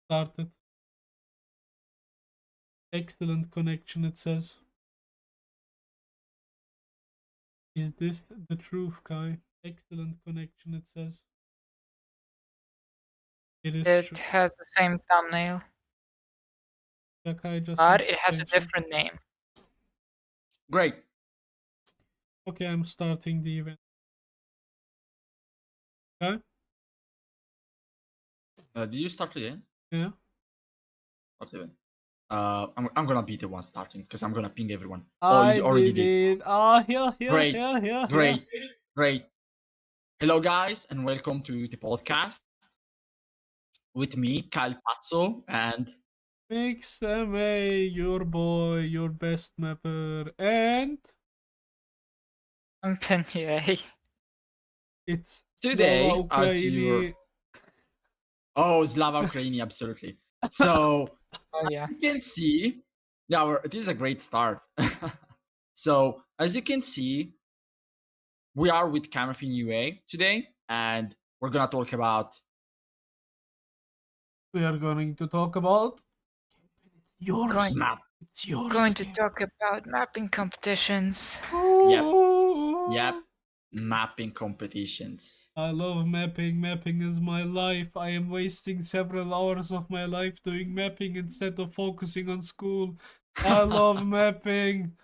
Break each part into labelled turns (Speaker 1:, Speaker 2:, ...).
Speaker 1: Started. Excellent connection, it says. Is this the truth, Kai? Excellent connection, it says. It is
Speaker 2: It
Speaker 1: true.
Speaker 2: has the same thumbnail,
Speaker 1: Yeah, Kai just
Speaker 2: but
Speaker 1: said
Speaker 2: it has a
Speaker 1: connection.
Speaker 2: different name.
Speaker 3: Great.
Speaker 1: Okay, I'm starting the event. Okay?
Speaker 3: Did you start again?
Speaker 1: Yeah.
Speaker 3: Start again. I'm gonna be the one starting because I'm gonna ping everyone.
Speaker 1: I
Speaker 3: You already
Speaker 1: did
Speaker 3: did.
Speaker 1: it. Ah, yeah.
Speaker 3: Great. Hello, guys, and welcome to the podcast with me, Kyle PAZZO, and
Speaker 1: MixedMA, your boy, your best mapper, and
Speaker 2: Kamepin,
Speaker 1: it's
Speaker 3: today,
Speaker 1: Slava
Speaker 3: as you're...
Speaker 1: Ukraini.
Speaker 3: Slava Ukraini, absolutely. So,
Speaker 2: Oh yeah.
Speaker 3: you can see, this is a great start. So, as you can see, we are with Kamepin UA today, and we're gonna talk about...
Speaker 1: We are going to talk about yours.
Speaker 2: Going-
Speaker 3: map.
Speaker 1: It's yours.
Speaker 2: Going to talk about mapping competitions.
Speaker 3: Yep. Mapping competitions.
Speaker 1: I love mapping. Mapping is my life. I am wasting several hours of my life doing mapping instead of focusing on school. I love mapping.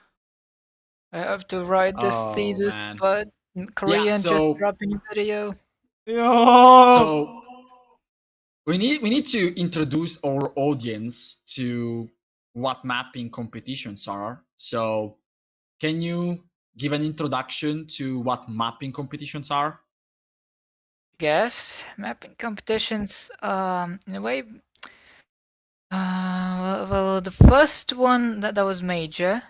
Speaker 2: I have to write this
Speaker 3: Oh,
Speaker 2: thesis,
Speaker 3: man.
Speaker 2: but Korean just
Speaker 3: so-
Speaker 2: dropping a video.
Speaker 1: Yo!
Speaker 3: So we need to introduce our audience to what mapping competitions are. So can you give an introduction to what mapping competitions are?
Speaker 2: Yes, mapping competitions. In a way, well, the first one that was major,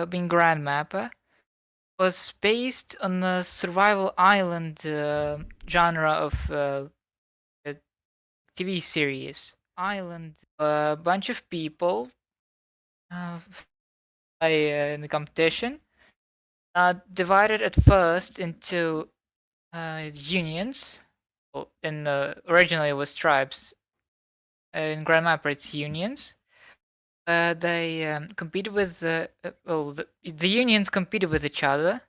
Speaker 2: being Grand Mapper, was based on the survival island genre of a TV series. Island, a bunch of people in the competition, divided at first into unions. Well, originally it was tribes. In Grand Mapper, it's unions. They competed with the unions competed with each other,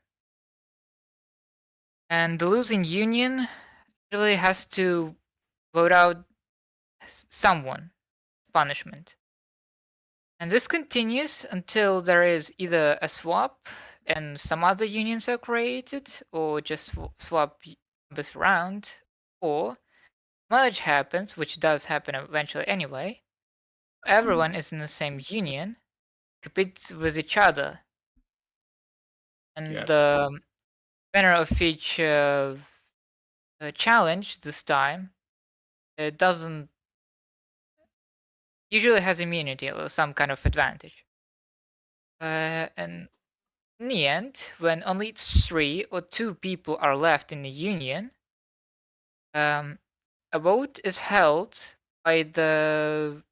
Speaker 2: and the losing union usually has to vote out someone punishment. And this continues until there is either a swap and some other unions are created, or just swap this around, or merge happens, which does happen eventually anyway. Everyone is in the same union, competes with each other, and the winner of each challenge this time doesn't usually has immunity or some kind of advantage. And in the end, when only 3 or 2 people are left in the union, a vote is held by the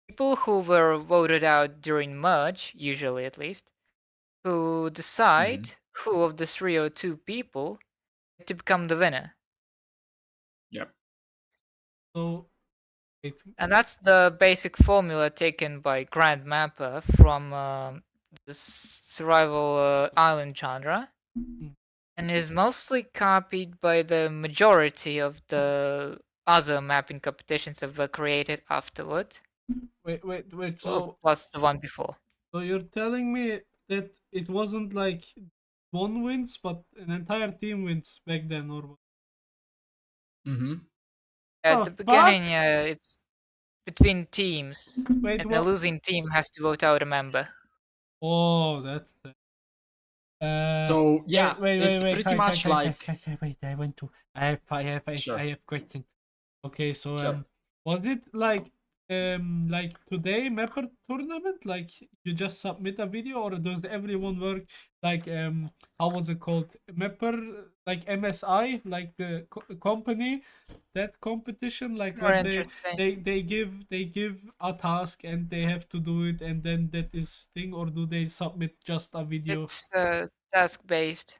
Speaker 2: people who were voted out during merge, usually at least, who decide who of the 3 or 2 people to become the winner.
Speaker 3: Yep.
Speaker 1: So,
Speaker 2: and that's the basic formula taken by Grand Mapper from the survival island genre, and is mostly copied by the majority of the other mapping competitions that were created afterward.
Speaker 1: Wait.
Speaker 2: Well, plus the one before.
Speaker 1: So you're telling me that it wasn't like one wins, but an entire team wins back then, or what?
Speaker 2: At the beginning, it's between teams,
Speaker 1: Wait,
Speaker 2: and the losing team has to vote out a member.
Speaker 1: Oh, that's it.
Speaker 3: So yeah,
Speaker 1: wait,
Speaker 3: it's pretty much like...
Speaker 1: Wait, I have question. Okay, so was it like today mapper tournament, like you just submit a video, or does everyone work like how was it called, mapper, like MSI, like the company, that competition, like when they give a task and they have to do it, and then that is thing, or do they submit just a video?
Speaker 2: It's task based.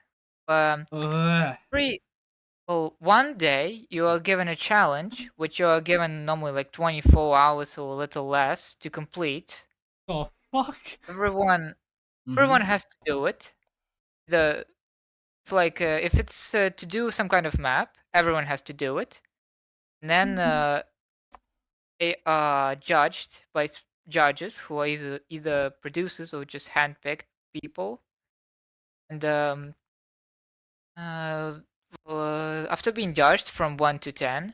Speaker 2: Well, one day you are given a challenge, which you are given normally like 24 hours or a little less to complete.
Speaker 1: Oh fuck!
Speaker 2: Everyone
Speaker 3: Mhm.
Speaker 2: has to do it. It's like if it's to do some kind of map, everyone has to do it. And then they are judged by judges who are either producers or just handpicked people. And after being judged from 1 to 10,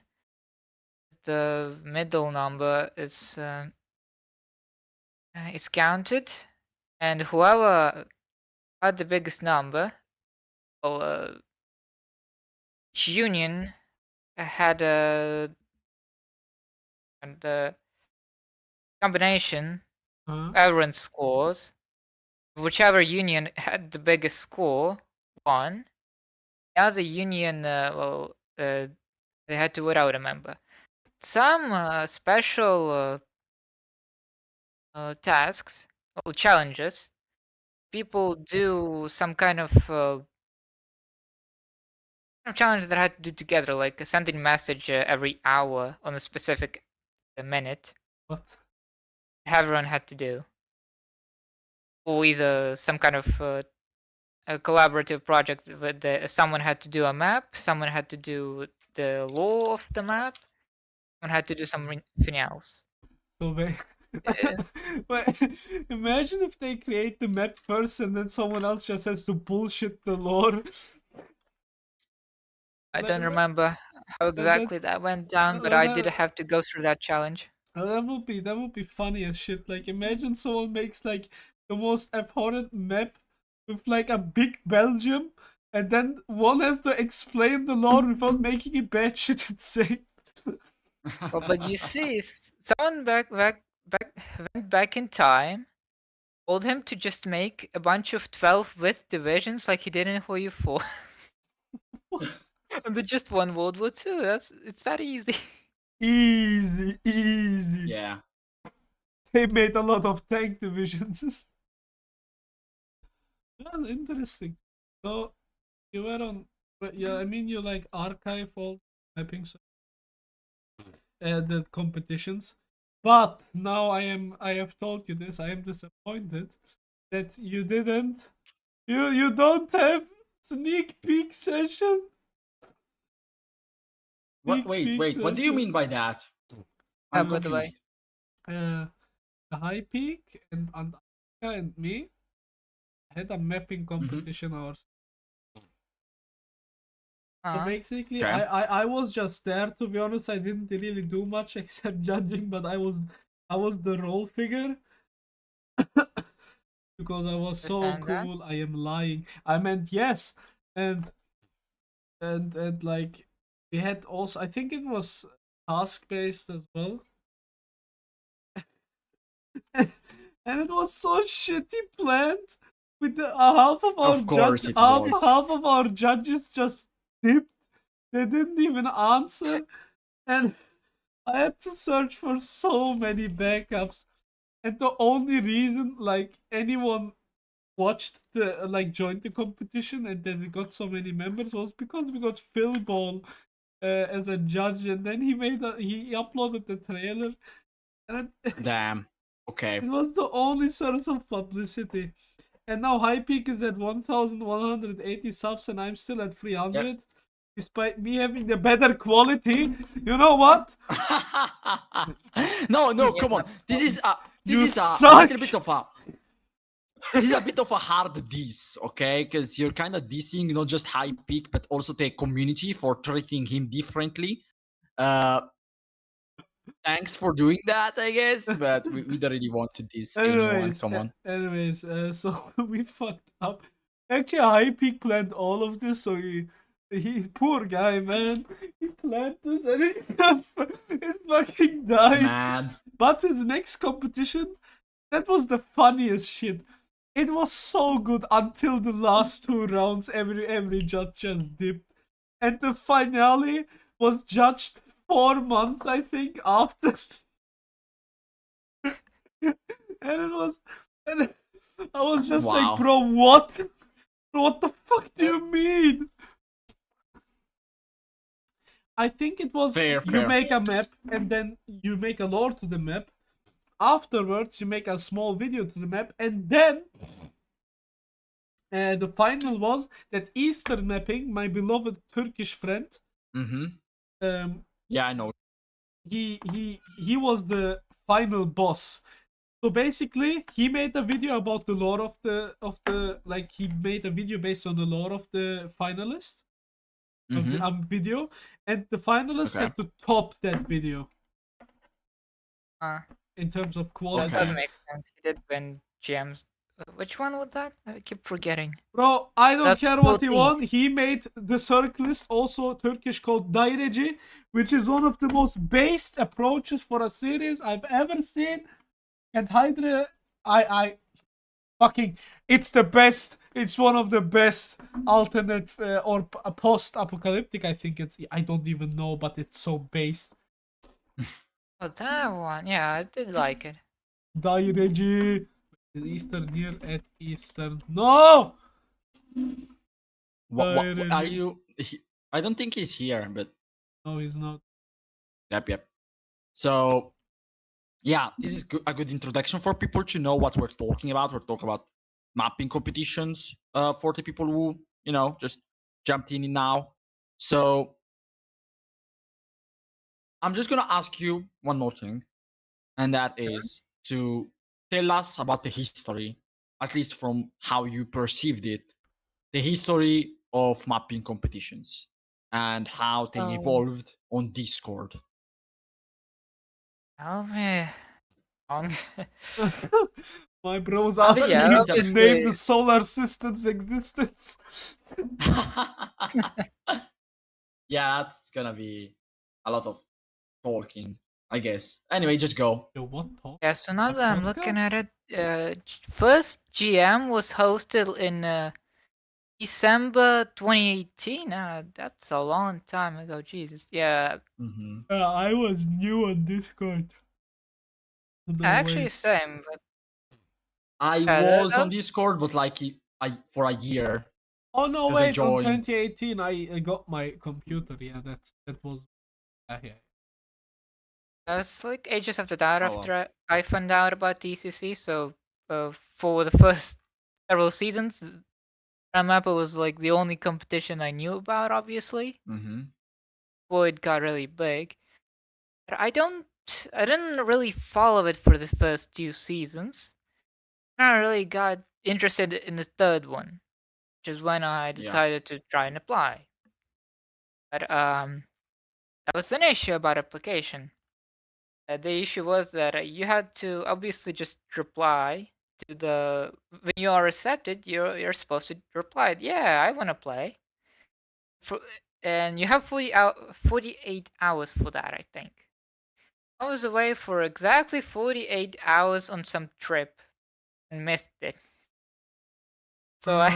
Speaker 2: the middle number is counted, and whoever had the biggest number, well, each union had the combination
Speaker 1: Huh?
Speaker 2: of everyone's scores. Whichever union had the biggest score won. The other union, they had to vote out a member. Some special tasks or challenges, people do some kind of challenge that had to do together, like sending message every hour on a specific minute.
Speaker 1: What?
Speaker 2: Everyone had to do, or either some kind of a collaborative project with someone had to do a map, someone had to do the law of the map, someone had to do something else.
Speaker 1: So but imagine if they create the map first and then someone else just has to bullshit the lore.
Speaker 2: I
Speaker 1: Like,
Speaker 2: don't remember how exactly that went down, but I did have to go through that challenge.
Speaker 1: that would be funny as shit. Like, imagine someone makes like the most abhorrent map with like a big Belgium, and then one has to explain the lore without making it bad shit insane.
Speaker 2: Well, but you see, someone went back in time, told him to just make a bunch of 12 width divisions like he did in Hoyu 4. And they just won World War II. It's that easy.
Speaker 1: Easy.
Speaker 3: Yeah.
Speaker 1: They made a lot of tank divisions. That's interesting. So you were on, but yeah, I mean you like archive all mapping the competitions. But now I have told you this, I am disappointed that you didn't you don't have sneak peek session.
Speaker 3: What? Wait. What do you mean by that? I'm
Speaker 2: By the way.
Speaker 3: confused.
Speaker 1: The high peak and Ankhor and me had a mapping competition ourselves. So basically,
Speaker 3: Okay.
Speaker 1: I was just there. To be honest, I didn't really do much except judging, but I was the role figure because I was so cool. I am lying. I meant yes, and like we had also. I think it was task based as well, and it was so shitty planned. With the half of our
Speaker 3: Of course it
Speaker 1: half
Speaker 3: was.
Speaker 1: of our judges just dipped. They didn't even answer, and I had to search for so many backups, and the only reason like anyone watched the like joined the competition and then it got so many members was because we got Phil Ball as a judge, and then he uploaded the trailer, and
Speaker 3: Damn. Okay.
Speaker 1: it was the only source of publicity. And now High Peak is at 1,180 subs, and I'm still at 300.
Speaker 3: Yep.
Speaker 1: Despite me having the better quality, you know what?
Speaker 3: No, come on. This is a
Speaker 1: suck.
Speaker 3: little bit of a this is a bit of a hard diss, okay? Because you're kind of dissing not just High Peak, but also the community for treating him differently. Thanks for doing that, I guess, but we don't really want to diss anyone. Come on.
Speaker 1: Anyways, so we fucked up. Actually, High Peak planned all of this, so he poor guy, man. He planned this and he fucking died.
Speaker 3: Man.
Speaker 1: But his next competition, that was the funniest shit. It was so good until the last 2 rounds. Every judge just dipped, and the finale was judged 4 months, I think, after. And it was, and I was just like, bro, what? What the fuck do you mean? I think it was
Speaker 3: Fair,
Speaker 1: you
Speaker 3: fair.
Speaker 1: make a map and then you make a lore to the map. Afterwards, you make a small video to the map, and then the final was that Eastern mapping. My beloved Turkish friend.
Speaker 3: Yeah, I know.
Speaker 1: He was the final boss. So basically, he made a video about the lore of the like he made a video based on the lore of the finalists of the video, and the finalists had to top that video in terms of quality.
Speaker 2: That does make sense. He did win gems. Which one was that? I keep forgetting.
Speaker 1: Bro, I don't
Speaker 2: That's
Speaker 1: care what he
Speaker 2: 14.
Speaker 1: won. He made the circlist also Turkish called Daireci, which is one of the most based approaches for a series I've ever seen. And Hydre, I fucking, it's the best. It's one of the best alternate or post-apocalyptic. I think it's. I don't even know, but it's so based.
Speaker 2: Oh, that one. Yeah, I did like it.
Speaker 1: Daireci is Eastern here at Eastern. No.
Speaker 3: What are you? I don't think he's here, but
Speaker 1: no, he's not.
Speaker 3: Yep. So, yeah, this is a good introduction for people to know what we're talking about. We're talking about mapping competitions for the people who, just jumped in now. So, I'm just going to ask you one more thing, and that is to tell us about the history, at least from how you perceived it, the history of mapping competitions and how they evolved on Discord.
Speaker 2: Oh man.
Speaker 1: My bro's asking
Speaker 2: yeah,
Speaker 1: me to name the solar system's existence.
Speaker 3: Yeah, that's gonna be a lot of talking, I guess. Anyway, just go.
Speaker 1: Yo, what talk?
Speaker 2: Yeah, so now that I'm looking at it, first GM was hosted in December 2018. That's a long time ago. Jesus. Yeah.
Speaker 1: I was new on Discord. No
Speaker 2: actually, same. But
Speaker 3: I was on Discord, but like for a year.
Speaker 1: Oh no! Wait, on 2018, I got my computer. Yeah, that was. Yeah.
Speaker 2: It's like ages after that. After I found out about TCC, so for the first several seasons, Mappa was like the only competition I knew about. Obviously, before it got really big. But I didn't really follow it for the first 2 seasons. I really got interested in the third one, which is when I decided to try and apply. But that was an issue about application. The issue was that you had to obviously just reply to the when you are accepted. You're supposed to reply, yeah, I want to play. And you have 48 hours for that, I think. I was away for exactly 48 hours on some trip and missed it. So I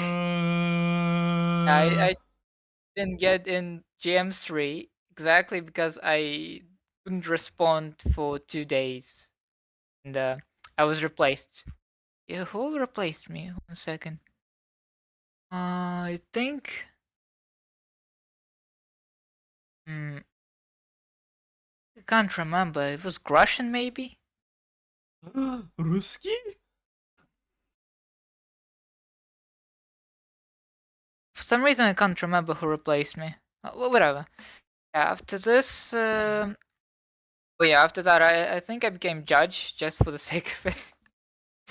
Speaker 2: didn't get in GM3 exactly because I couldn't respond for 2 days. And I was replaced. Yeah, who replaced me? 1 second. I think... I can't remember. It was Russian, maybe?
Speaker 1: Ruski?
Speaker 2: For some reason, I can't remember who replaced me. Well, whatever. Yeah, after this... after that, I think I became judge just for the sake of it.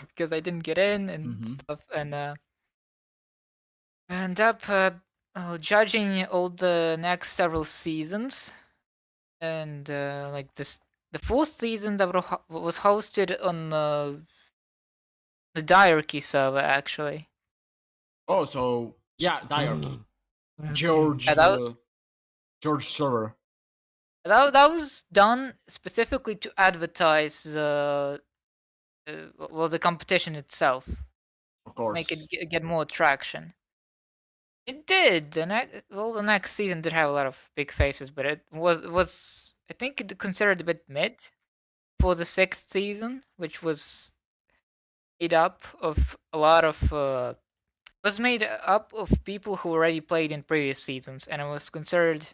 Speaker 2: Because I didn't get in and stuff. And end up judging all the next several seasons. And like the 4th season that was hosted on the Diarchy server, actually.
Speaker 3: Oh, so yeah, Diarchy. George server.
Speaker 2: That was done specifically to advertise the competition itself.
Speaker 3: Of course.
Speaker 2: Make it get more traction. It did. The next season did have a lot of big faces, but it was I think it considered a bit mid for the 6th season, which was made up of a lot of was made up of people who already played in previous seasons, and it was considered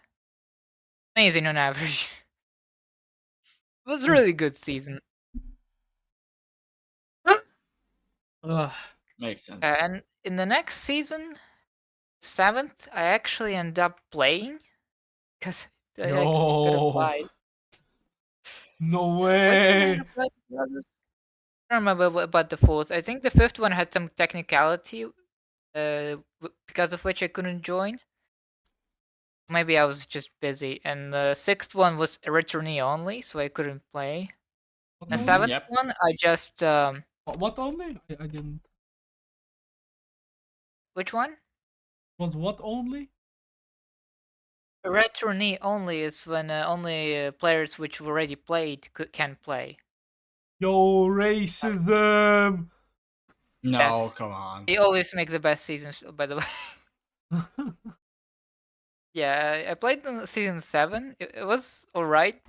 Speaker 2: amazing on average. It was a really good season.
Speaker 1: Ugh.
Speaker 3: Makes sense.
Speaker 2: And in the next season, 7th, I actually end up playing because I actually couldn't
Speaker 1: No.
Speaker 2: buy.
Speaker 1: No
Speaker 2: When did I
Speaker 1: way.
Speaker 2: apply to the others? I don't remember about the 4th. I think the 5th one had some technicality, because of which I couldn't join. Maybe I was just busy. And the 6th one was a returnee only, so I couldn't play.
Speaker 1: What
Speaker 2: The
Speaker 1: only?
Speaker 2: 7th
Speaker 3: Yep.
Speaker 2: one, I just
Speaker 1: What only? I didn't.
Speaker 2: which one?
Speaker 1: Was what only?
Speaker 2: A returnee only is when only players which already played can play.
Speaker 1: Yo, racism.
Speaker 3: No,
Speaker 2: Yes.
Speaker 3: come on.
Speaker 2: They always make the best seasons, by the way. Yeah, I played in season 7. It was alright.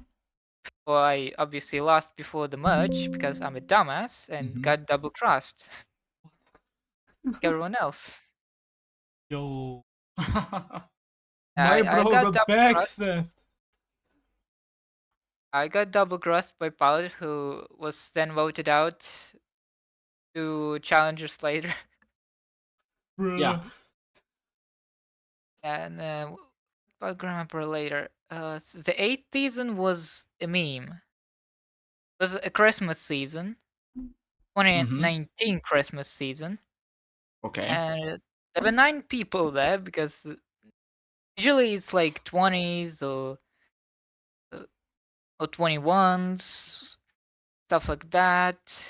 Speaker 2: Well, I obviously lost before the merge because I'm a dumbass and got double crossed. Like everyone else.
Speaker 1: Yo,
Speaker 2: I
Speaker 1: my bro
Speaker 2: got
Speaker 1: got
Speaker 2: double crossed.
Speaker 1: backstabbed.
Speaker 2: I got double crossed by Pilot, who was then voted out to challengers later.
Speaker 1: Bruh.
Speaker 3: Yeah.
Speaker 2: And about Grandpa later. The 8th season was a meme. It was a Christmas season. 2019 Christmas season.
Speaker 3: Okay.
Speaker 2: And there were 9 people there because usually it's like 20s or 21s, stuff like that.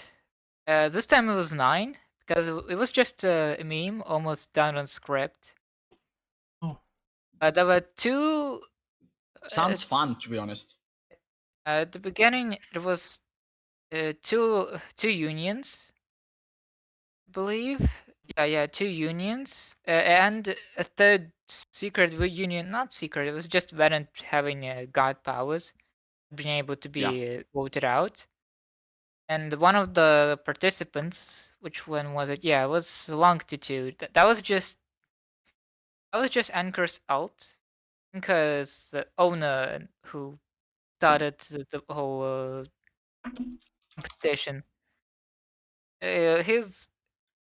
Speaker 2: This time it was 9 because it was just a meme, almost done on script.
Speaker 1: Oh.
Speaker 2: There were 2.
Speaker 3: Sounds fun, to be honest.
Speaker 2: At the beginning, there was 2 unions, I believe. Yeah, 2 unions, and a third secret union. Not secret. It was just Venant having god powers, being able to be voted out. And one of the participants, which one was it? Yeah, it was Longitude. That was just Ankhor's alt, because the owner who started the whole competition. He's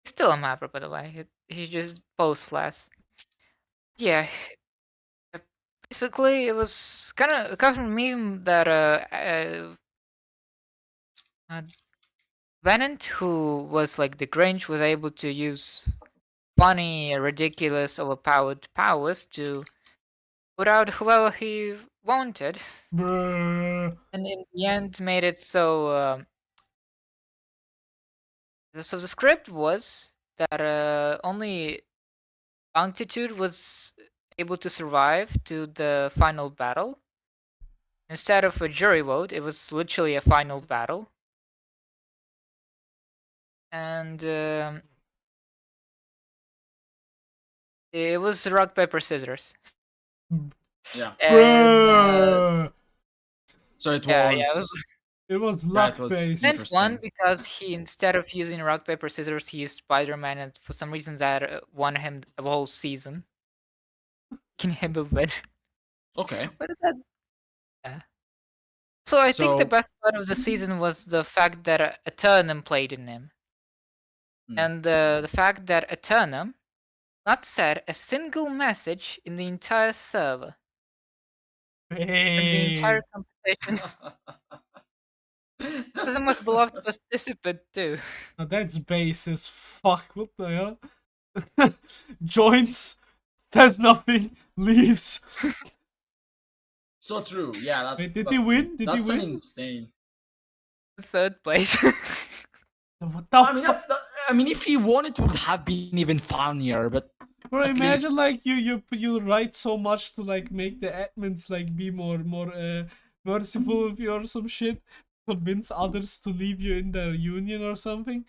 Speaker 2: still a mapper, by the way. He just posts less. Yeah. Basically, it was kind of a meme that Venant, who was like the Grinch, was able to use funny, ridiculous, overpowered powers to put out whoever he wanted,
Speaker 1: Bruh.
Speaker 2: and in the end made it so. So the script was that only Longitude was able to survive to the final battle. Instead of a jury vote, it was literally a final battle. And it was rock, paper, scissors.
Speaker 3: Yeah.
Speaker 2: And,
Speaker 3: So it was.
Speaker 2: yeah,
Speaker 1: it was
Speaker 3: That
Speaker 1: luck
Speaker 3: was
Speaker 1: based.
Speaker 2: Vince won
Speaker 3: interesting.
Speaker 2: because he, instead of using rock, paper, scissors, he used Spider-Man, and for some reason that won him the whole season. Can him a win.
Speaker 3: Okay.
Speaker 2: What is that? Yeah. So I think the
Speaker 3: So-
Speaker 2: best part of the season was the fact that Eternum played in him. And the fact that Eternum not said a single message in the entire server. In the entire competition. He was the most beloved participant too.
Speaker 1: Now that's base as fuck. What the hell? Joins, says nothing, leaves.
Speaker 3: So true. Yeah. That's,
Speaker 1: Wait, did
Speaker 3: that's
Speaker 1: he win? Did he
Speaker 3: that's
Speaker 1: win?
Speaker 3: an insane.
Speaker 2: 3rd place.
Speaker 1: What the fuck?
Speaker 3: I mean, if he won, it would have been even funnier. But
Speaker 1: Bro,
Speaker 3: at
Speaker 1: imagine
Speaker 3: least-
Speaker 1: like you write so much to like make the admins like be more merciful with you or some shit, convince others to leave you in their union or something,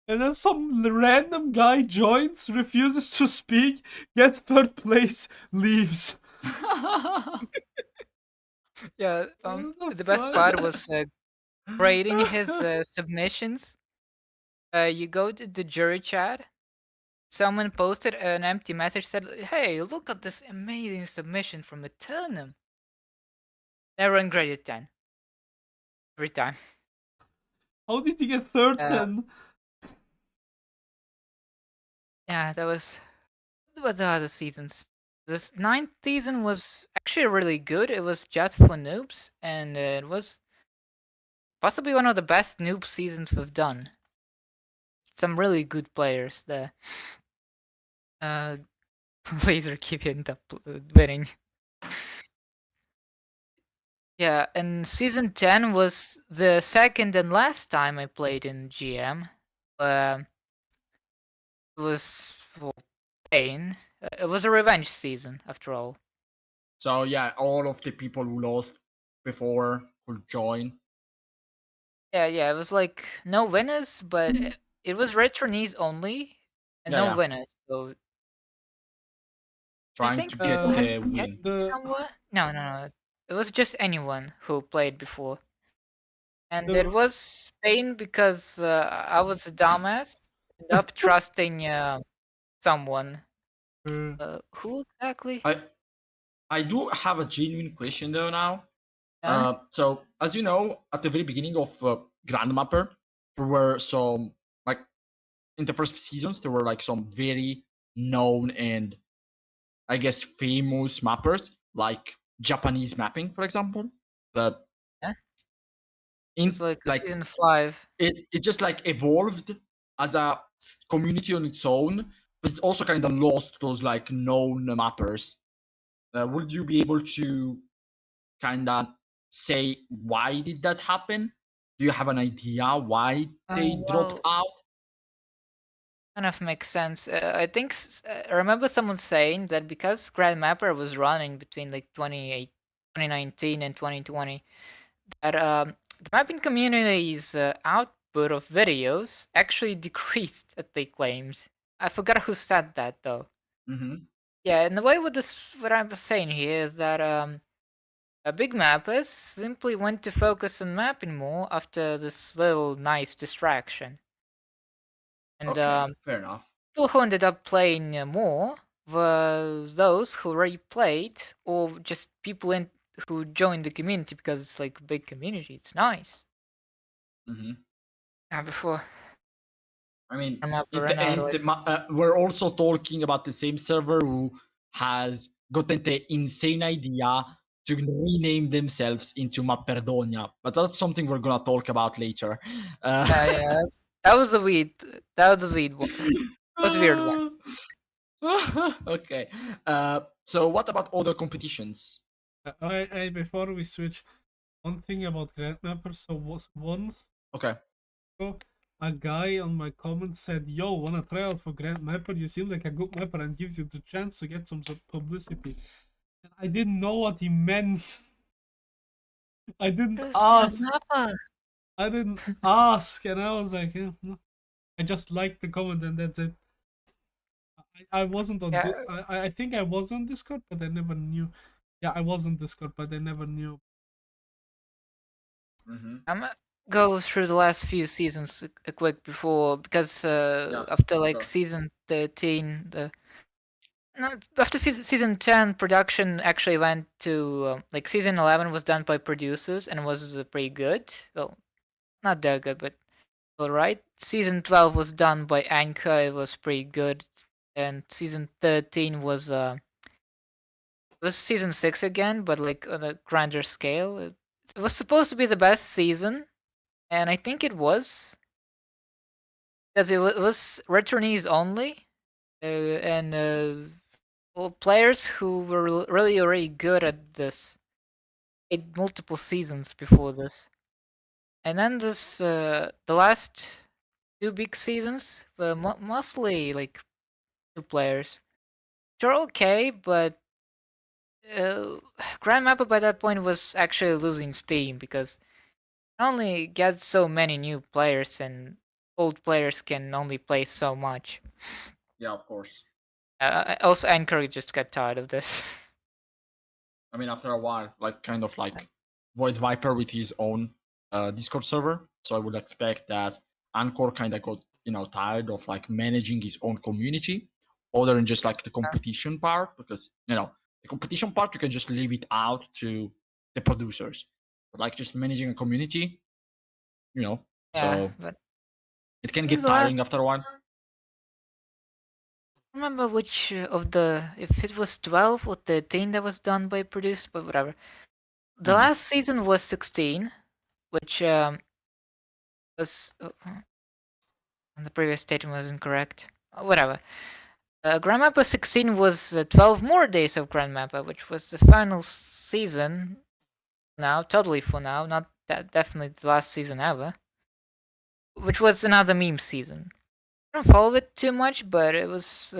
Speaker 1: and then some random guy joins, refuses to speak, gets 3rd place, leaves.
Speaker 2: Yeah,
Speaker 1: What
Speaker 2: the best
Speaker 1: fuck?
Speaker 2: part was grading his submissions. You go to the jury chat. Someone posted an empty message, said, "Hey, look at this amazing submission from Eternum." Never ungraded 10. Every time.
Speaker 1: How did you get third then?
Speaker 2: Yeah, that was. What about the other seasons? This 9th season was actually really good. It was just for noobs, and it was possibly one of the best noob seasons we've done. Some really good players there. Laser keep ended up winning. Yeah, and season 10 was the second and last time I played in GM. It was pain. It was a revenge season, after all.
Speaker 3: So yeah, all of the people who lost before will join.
Speaker 2: Yeah, it was like no winners, but it was returnees only, and no winners. So I
Speaker 3: Trying
Speaker 2: think
Speaker 3: to get the win.
Speaker 2: somewhat. No. It was just anyone who played before, and it was pain because I was a dumbass. Ended up trusting someone. Who exactly?
Speaker 3: I do have a genuine question though now.
Speaker 2: Yeah?
Speaker 3: So as you know, at the very beginning of Grandmapper, there were some like in the first seasons there were like some very known and I guess famous mappers like Japanese mapping, for example. But
Speaker 2: Yeah.
Speaker 3: in
Speaker 2: It's like
Speaker 3: like
Speaker 2: season 5.
Speaker 3: it just like evolved as a community on its own, but it also kind of lost those like known mappers. Would you be able to kind of say why did that happen? Do you have an idea why they dropped out?
Speaker 2: Kind of makes sense. I think I remember someone saying that because Grand Mapper was running between like 2019 and 2020, that the mapping community's output of videos actually decreased, as they claimed. I forgot who said that though.
Speaker 3: Mm-hmm.
Speaker 2: Yeah, and the way with this, what I was saying here is that big mappers simply went to focus on mapping more after this little nice distraction. And
Speaker 3: Okay, fair enough.
Speaker 2: people who ended up playing more were those who already played, or just people who joined the community because it's like a big community. It's nice.
Speaker 3: Mm-hmm.
Speaker 2: Yeah, before.
Speaker 3: I mean,
Speaker 2: I'm up
Speaker 3: in
Speaker 2: right
Speaker 3: the
Speaker 2: now.
Speaker 3: end, we're also talking about the same server who has gotten the insane idea to rename themselves into Mapperdonia, but that's something we're gonna talk about later.
Speaker 2: Yeah, that was a weird. That was a weird one. That was a weird one.
Speaker 3: Okay. So what about other competitions?
Speaker 1: Before we switch, one thing about Grandmapper. So was once
Speaker 3: Okay.
Speaker 1: a guy on my comment said, "Yo, wanna try out for Grandmapper? You seem like a good mapper and gives you the chance to get some publicity." And I didn't know what he meant. I didn't ask. I didn't ask, and I was like, yeah, no. I just liked the comment and that's it. I wasn't on.
Speaker 2: Yeah.
Speaker 1: I think I was on Discord, but I never knew. Yeah, I was on Discord, but I never knew.
Speaker 3: Mm-hmm.
Speaker 2: I'm gonna go through the last few seasons a quick before because
Speaker 3: Yeah,
Speaker 2: after like
Speaker 3: sure.
Speaker 2: season 13, after season 10, production actually went to like season 11 was done by producers and was pretty good. Well, not that good, but all right. Season 12 was done by Ankhor. It was pretty good, and season 13 was season 6 again, but like on a grander scale. It was supposed to be the best season, and I think it was because it was returnees only, and well, players who were really already good at this. Played multiple seasons before this, and then the last 2 big seasons were mostly like new players. They're okay, but Grand Mappa by that point was actually losing steam because it only gets so many new players and old players can only play so much.
Speaker 3: Yeah, of course.
Speaker 2: Also, Anchor just got tired of this.
Speaker 3: I mean, after a while, like kind of like Voidviper with his own Discord server. So I would expect that Ankhor kind of got tired of like managing his own community, other than just like the competition part, because the competition part you can just leave it out to the producers. But like just managing a community, you know, so
Speaker 2: but
Speaker 3: it can
Speaker 2: this
Speaker 3: get
Speaker 2: is the last-
Speaker 3: tiring after a while.
Speaker 2: I don't remember which of the, if it was 12 or 13 that was done by produced, but whatever. The
Speaker 3: Mhm.
Speaker 2: last season was 16, which was and the previous statement was incorrect. Whatever. Grand Mappa 16 was 12 more days of Grand Mappa, which was the final season. Now, totally for now, not that definitely the last season ever. Which was another meme season. I don't follow it too much, but it was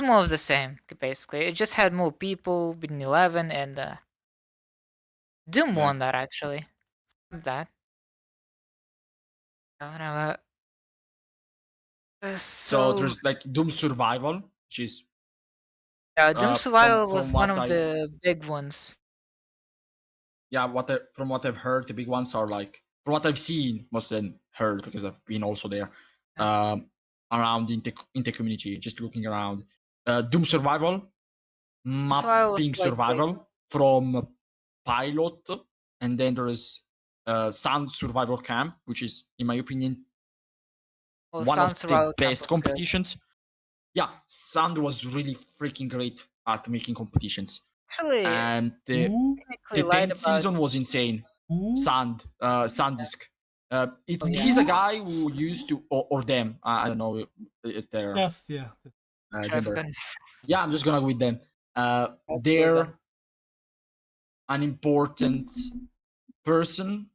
Speaker 2: more of the same basically. It just had more people, been 11, and Doom
Speaker 3: Yeah.
Speaker 2: won that actually. That. Whatever.
Speaker 3: So there's like Doom Survival, which is
Speaker 2: Doom Survival
Speaker 3: from
Speaker 2: was one
Speaker 3: what
Speaker 2: of
Speaker 3: I
Speaker 2: the big ones.
Speaker 3: from what I've heard, the big ones are like from what I've seen, most of them heard because I've been also there. Around in the community, just looking around. Doom Survival,
Speaker 2: Survival was
Speaker 3: Mapping
Speaker 2: quite big.
Speaker 3: Survival from Pilot, and then there is Sound Survival Camp, which is, in my opinion,
Speaker 2: Oh,
Speaker 3: one
Speaker 2: Sound
Speaker 3: of the
Speaker 2: Survival Camp
Speaker 3: best
Speaker 2: was good.
Speaker 3: competitions. Yeah, Sound was really freaking great at making competitions.
Speaker 2: Actually,
Speaker 3: And
Speaker 1: Who?
Speaker 2: technically
Speaker 3: the
Speaker 2: lied
Speaker 3: 10th
Speaker 2: about.
Speaker 3: season was insane.
Speaker 1: Who?
Speaker 3: Sundisc. He's a guy who used to, or them. I don't know their
Speaker 1: Just yeah.
Speaker 2: I
Speaker 3: gender.
Speaker 2: forgot.
Speaker 3: Yeah, I'm just gonna go with them.
Speaker 2: That's
Speaker 3: They're
Speaker 2: well done.
Speaker 3: an important person.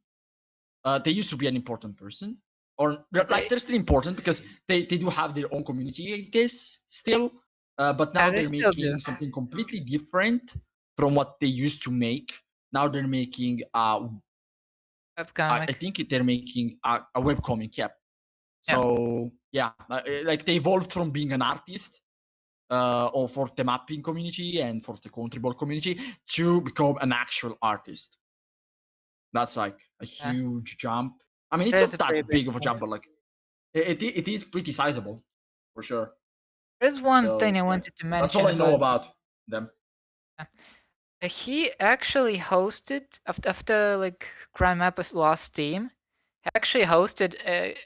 Speaker 3: They used to be an important person, or
Speaker 2: But
Speaker 3: they're still important because they do have their own community, I guess, still. But now
Speaker 2: they
Speaker 3: they're
Speaker 2: still do.
Speaker 3: making something completely different from what they used to make. Now they're making I
Speaker 2: Webcomic.
Speaker 3: think they're making a webcomic. Yeah. So yeah, like they evolved from being an artist or for the mapping community and for the Countryball community to become an actual artist. That's like a huge jump. I mean, it's
Speaker 2: It is
Speaker 3: not
Speaker 2: a pretty
Speaker 3: that
Speaker 2: big
Speaker 3: big of a jump, but like it is pretty sizable for sure.
Speaker 2: There's one
Speaker 3: So,
Speaker 2: thing I
Speaker 3: yeah,
Speaker 2: wanted to
Speaker 3: that's all
Speaker 2: mention
Speaker 3: I know
Speaker 2: about.
Speaker 3: about them.
Speaker 2: He actually hosted after like Grand Mappa's lost team. He actually hosted a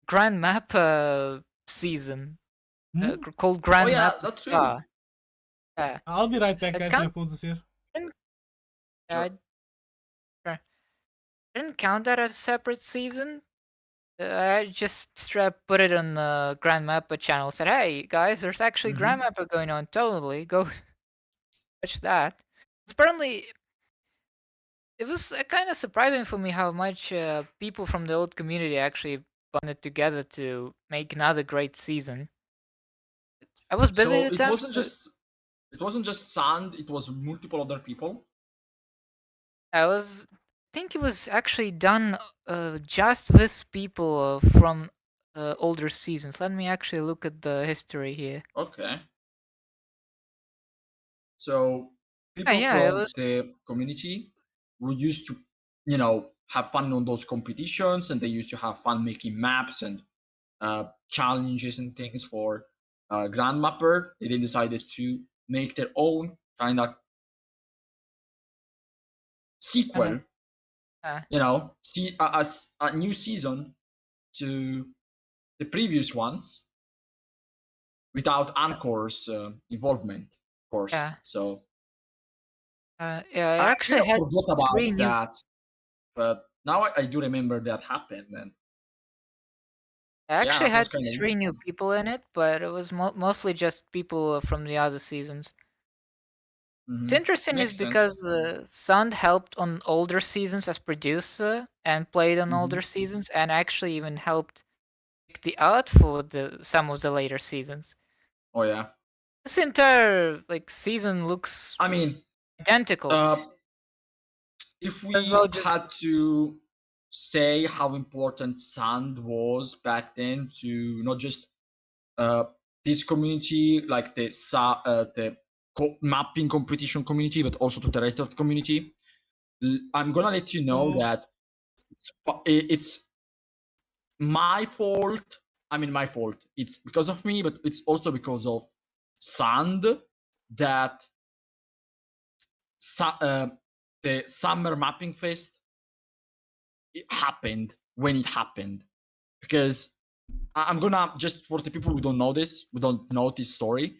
Speaker 2: Grand Mappa season called
Speaker 3: Oh
Speaker 2: Grand
Speaker 3: yeah,
Speaker 2: Mappa
Speaker 3: that's true.
Speaker 2: Star. Yeah.
Speaker 1: I'll be right back,
Speaker 2: I
Speaker 1: guys.
Speaker 2: can't-
Speaker 1: My phone is here.
Speaker 2: I didn't count that as a separate season. I just put it on the Grand Mappa channel. Said, "Hey guys, there's actually Grand Mappa going on. Totally go watch that." Apparently, it was kind of surprising for me how much people from the old community actually bonded together to make another great season. I was busy
Speaker 3: So
Speaker 2: at the
Speaker 3: it
Speaker 2: time.
Speaker 3: wasn't just Sand. It was multiple other people.
Speaker 2: I think it was actually done just with people from older seasons. Let me actually look at the history here.
Speaker 3: Okay. So people
Speaker 2: yeah, it
Speaker 3: from
Speaker 2: was.
Speaker 3: the community who used to, you know, have fun on those competitions, and they used to have fun making maps and challenges and things for Grand Mapper. They then decided to make their own kind of sequel, you know, see as a new season to the previous ones without Ankhor's involvement, of course.
Speaker 2: Yeah.
Speaker 3: So
Speaker 2: I
Speaker 3: I
Speaker 2: actually
Speaker 3: kind
Speaker 2: had
Speaker 3: of forgot about
Speaker 2: 3 new.
Speaker 3: that, but now I do remember that happened. And
Speaker 2: I actually
Speaker 3: that was
Speaker 2: had
Speaker 3: kind of
Speaker 2: 3 new people in it, but it was mostly just people from the other seasons. What's interesting
Speaker 3: Makes
Speaker 2: is
Speaker 3: sense.
Speaker 2: because Sund helped on older seasons as producer and played on older seasons, and actually even helped pick the art for some of the later seasons.
Speaker 3: Oh yeah.
Speaker 2: This entire like season looks
Speaker 3: I mean,
Speaker 2: identical.
Speaker 3: if we
Speaker 2: As well just
Speaker 3: had to say how important Sand was back then to not just this community, like the mapping competition community, but also to the rest of the community, I'm gonna let you know that it's my fault. I mean, my fault. It's because of me, but it's also because of Sand that the Summer Mapping Fest it happened when it happened. Because I'm gonna, just for the people who don't know this, who don't know this story,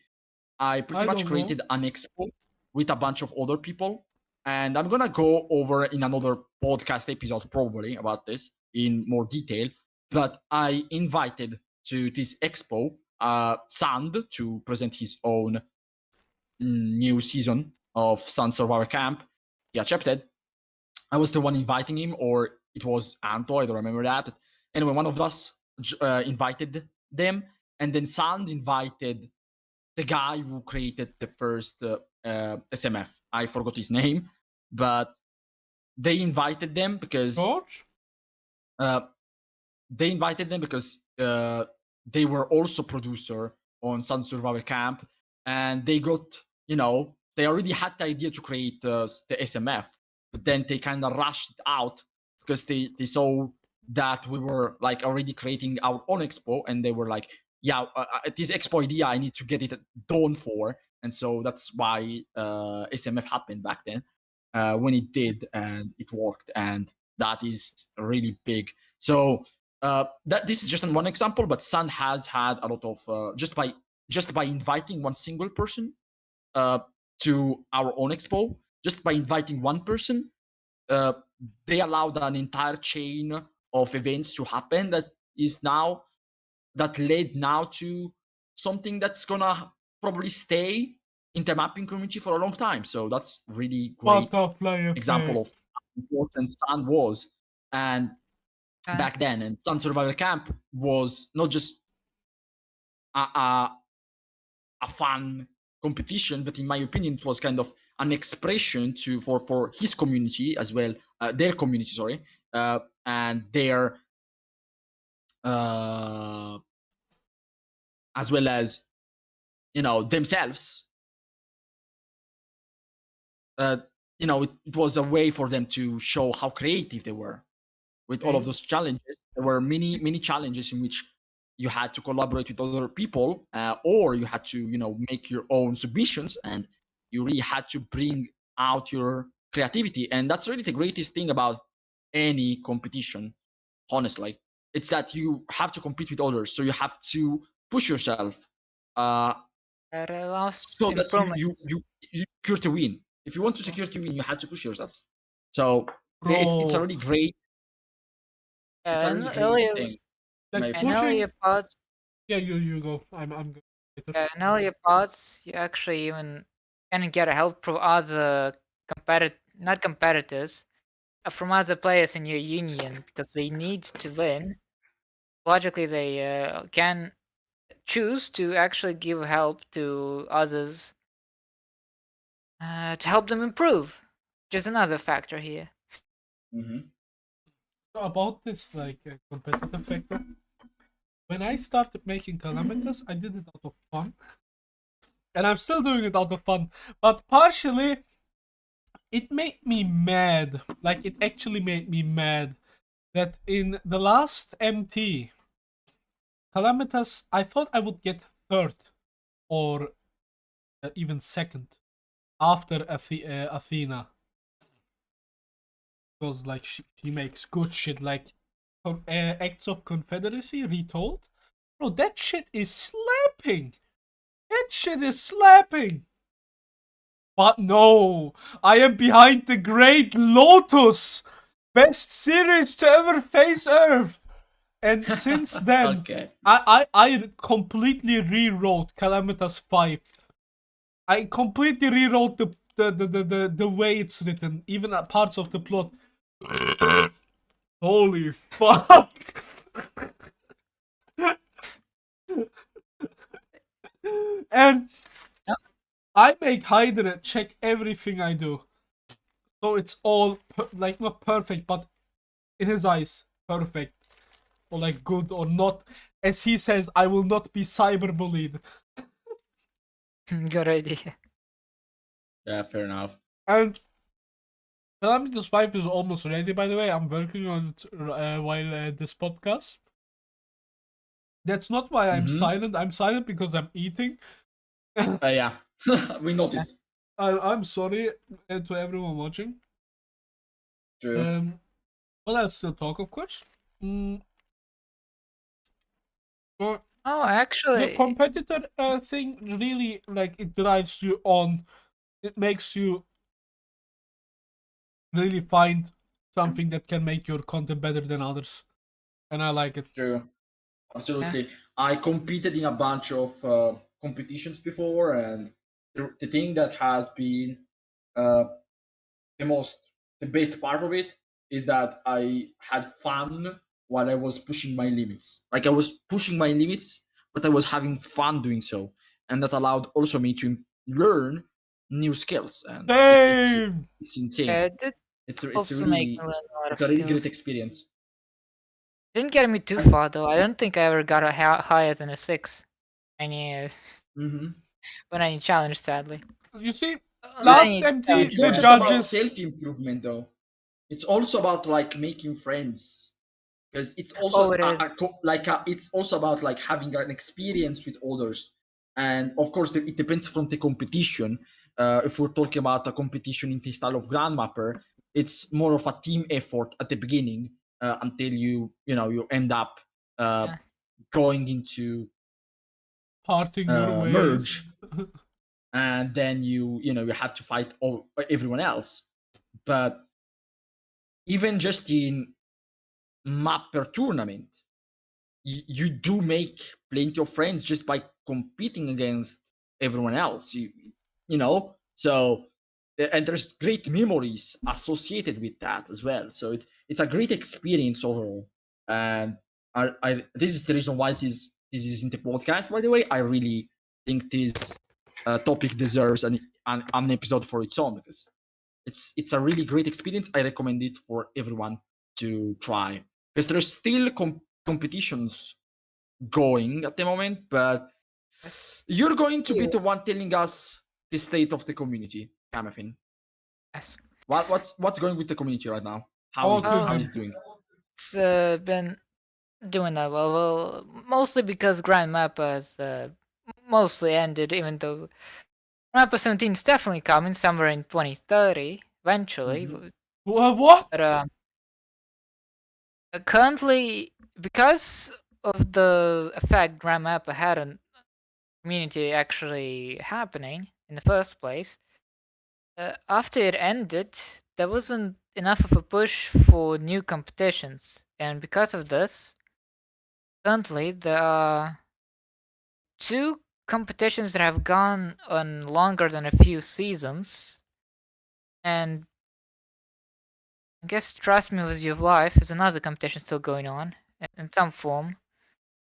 Speaker 3: I pretty
Speaker 1: I
Speaker 3: much
Speaker 1: don't
Speaker 3: created an expo with a bunch of other people. And I'm gonna go over in another podcast episode probably about this in more detail. But I invited to this expo Sand to present his own new season of Sun Survivor Camp. He accepted. I was the one inviting him, or it was Anto, I don't remember that. Anyway, one of us invited them, and then Sand invited the guy who created the first SMF. I forgot his name, but they invited them because
Speaker 1: George?
Speaker 3: They invited them because they were also producer on Sun Survivor Camp, and they got, they already had the idea to create the SMF, but then they kind of rushed it out because they saw that we were like already creating our own expo, and they were like, yeah, this expo idea I need to get it done for, and so that's why SMF happened back then when it did, and it worked, and that is really big. So that this is just one example, but Sun has had a lot of just by inviting one single person to our own expo, just by inviting one person, they allowed an entire chain of events to happen that led now to something that's gonna probably stay in the mapping community for a long time. So that's really great example of how important Sun was. And back then, and Sun Survivor Camp was not just a fun competition, but in my opinion, it was kind of an expression for his community as well, their community, sorry, and their as well as themselves. It was a way for them to show how creative they were with all of those challenges. There were many challenges in which you had to collaborate with other people, or you had to make your own submissions, and you really had to bring out your creativity. And that's really the greatest thing about any competition, honestly. It's that you have to compete with others, so you have to push yourself so that you secure to win. If you want to secure to win, you have to push yourselves. So it's a really great. It's a really great thing.
Speaker 1: Like
Speaker 2: and earlier parts.
Speaker 1: Yeah, you go. I'm good.
Speaker 2: In earlier parts, you actually even can get help from other not competitors, from other players in your union, because they need to win. Logically, they can choose to actually give help to others to help them improve, which is another factor here.
Speaker 1: So about this competitive factor, when I started making Calamitous, I did it out of fun, and I'm still doing it out of fun, but partially it made me mad. Like, it actually made me mad that in the last MT Calamitous, I thought I would get third or even second after Athena, because like she makes good shit, like Acts of Confederacy Retold. Bro, that shit is slapping. That shit is slapping. But no, I am behind the Great Lotus, best series to ever face Earth. And since then,
Speaker 3: okay.
Speaker 1: I completely rewrote Calamitous 5. I completely rewrote the way it's written, even parts of the plot. Holy fuck! And I make Hydre check everything I do, so it's all not perfect, but in his eyes, perfect, or like good or not. As he says, I will not be cyberbullied.
Speaker 2: Good idea.
Speaker 3: Yeah, fair enough.
Speaker 1: And Calamitous 5 is almost ready, by the way. I'm working on it while this podcast. That's not why I'm silent. I'm silent because I'm eating.
Speaker 3: Yeah, we noticed.
Speaker 1: I'm sorry to everyone watching.
Speaker 3: True.
Speaker 1: Well, I'll still talk, of course. So
Speaker 2: Oh,
Speaker 1: the
Speaker 2: actually,
Speaker 1: competitor thing really, like, it drives you on. It makes you really find something that can make your content better than others, and I like it.
Speaker 3: True. Absolutely. I competed in a bunch of competitions before, and the thing that has been uh, the best part of it is that I had fun while I was pushing my limits. Like I was pushing my limits, but I was having fun doing so, and that allowed also me to learn new skills, and
Speaker 1: Same.
Speaker 3: it's insane.
Speaker 2: it
Speaker 3: It's
Speaker 2: also make me learn a lot of
Speaker 3: it's a really great
Speaker 2: skills.
Speaker 3: experience.
Speaker 2: Didn't get me too far though. I don't think I ever got a higher than a 6. Any
Speaker 3: Mm-hmm.
Speaker 2: when I challenged, sadly.
Speaker 1: You see,
Speaker 2: When
Speaker 1: last
Speaker 2: any
Speaker 1: empty,
Speaker 2: challenge
Speaker 3: It's
Speaker 1: the
Speaker 3: not
Speaker 2: event.
Speaker 3: just about
Speaker 1: judges.
Speaker 3: self improvement though. It's also about like making friends, because it's
Speaker 2: Oh,
Speaker 3: also
Speaker 2: it is.
Speaker 3: it's also about like having an experience with others, and of course it depends from the competition. If we're talking about a competition in the style of Grandmapper, it's more of a team effort at the beginning until you end up
Speaker 2: Yeah.
Speaker 3: going into
Speaker 1: Parting your ways.
Speaker 3: merge, and then you have to fight everyone else. But even just in mapper tournament, you do make plenty of friends just by competing against everyone else. So and there's great memories associated with that as well. So it's a great experience overall. And I this is the reason why this is in the podcast. By the way, I really think this topic deserves an episode for its own, because it's a really great experience. I recommend it for everyone to try, because there's still competitions going at the moment, but
Speaker 2: Yes.
Speaker 3: you're going to be
Speaker 2: You.
Speaker 3: the one telling us the state of the community, Kamepin.
Speaker 2: Yes.
Speaker 3: What's going with the community right now?
Speaker 1: Oh,
Speaker 3: How
Speaker 1: good.
Speaker 3: is it doing?
Speaker 2: It's been doing that well. Well, mostly because Grand Mappa has mostly ended, even though Mappa 17 is definitely coming somewhere in 2030 eventually.
Speaker 3: Mhm.
Speaker 1: What?
Speaker 2: But currently, because of the effect Grand Mappa had on community actually happening in the first place, after it ended, there wasn't enough of a push for new competitions, and because of this, currently there are 2 competitions that have gone on longer than a few seasons, and I guess Trust Me With Your Life is another competition still going on in some form.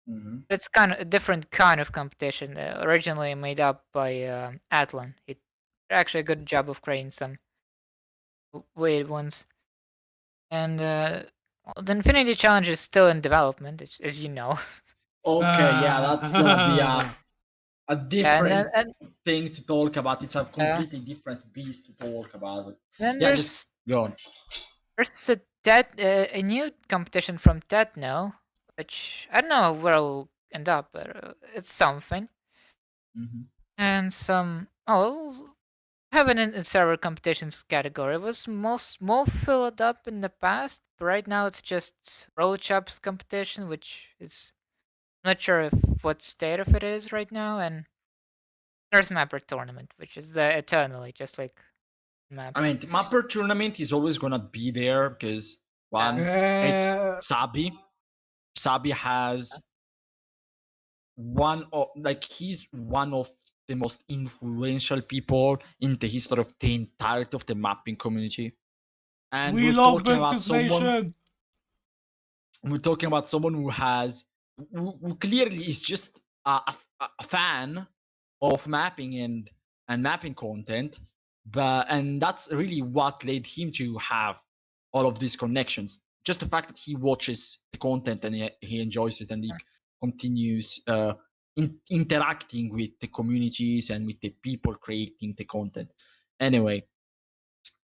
Speaker 3: Mhm.
Speaker 2: It's kind of a different kind of competition, originally made up by Atlan. It did actually a good job of creating some weird ones. And the Infinity Challenge is still in development, as you know.
Speaker 3: Okay, yeah, that's gonna be a different
Speaker 2: And
Speaker 3: thing to talk about. It's a completely different beast to talk about.
Speaker 2: then
Speaker 3: Yeah, just go on.
Speaker 2: there's a new competition from Tetno, which I don't know where it'll end up, but it's something.
Speaker 3: Mhm.
Speaker 2: And some have an in server competitions category. It was more filled up in the past, but right now it's just roll chops competition, which is not sure if what state of it is right now, and there's Mapper tournament, which is eternally just like Mapper.
Speaker 3: I mean, the mapper tournament is always gonna be there because one, it's Sabi. Sabi has he's one of the most influential people in the history of the entirety of the mapping community. And
Speaker 1: We love Berkus Nation.
Speaker 3: we're talking about someone who clearly is just a fan of mapping and mapping content, and that's really what led him to have all of these connections. Just the fact that he watches the content and he enjoys it, and he continues interacting with the communities and with the people creating the content. Anyway,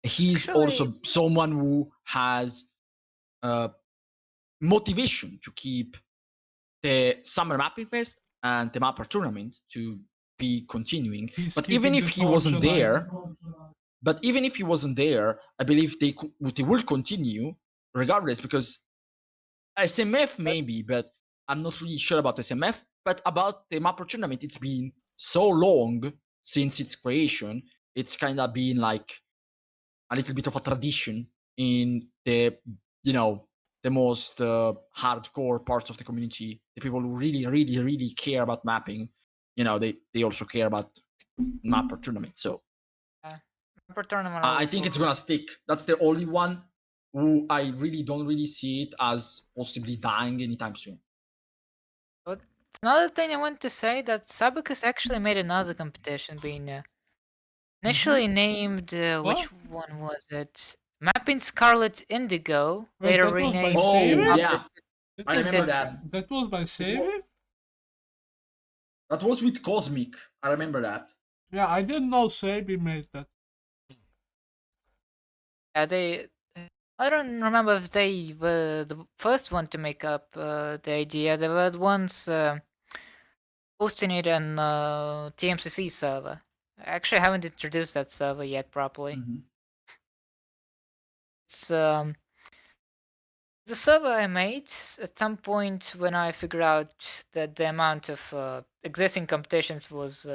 Speaker 3: he's also someone who has motivation to keep the Summer Mapping Fest and the Mapper Tournament to be continuing. But even if he wasn't there, But even if he wasn't there, I believe they will continue regardless, because SMF maybe, but I'm not really sure about SMF. But about the Mapper tournament, it's been so long since its creation. It's kind of been like a little bit of a tradition in the, you know, the most hardcore parts of the community. The people who really care about mapping, you know, they also care about Mapper tournament. So
Speaker 2: Mapper tournament.
Speaker 3: I think it's gonna stick. That's the only one who I really don't really see it as possibly dying anytime soon.
Speaker 2: But another thing I want to say that Sabacus actually made another competition being initially named which one was it? Mapping Scarlet Indigo,
Speaker 1: Wait,
Speaker 2: later
Speaker 1: that was by
Speaker 2: renamed.
Speaker 1: Saber?
Speaker 3: Yeah, I remember
Speaker 2: Saber.
Speaker 3: that.
Speaker 1: That was by Saber?
Speaker 3: That was with Cosmic. I remember that.
Speaker 1: Yeah, I didn't know Saber made that.
Speaker 2: Yeah, they. I don't remember if they were the first one to make up the idea. They were the ones posting it on TMCC server. I actually haven't introduced that server yet properly. It's the server I made at some point when I figured out that the amount of existing competitions was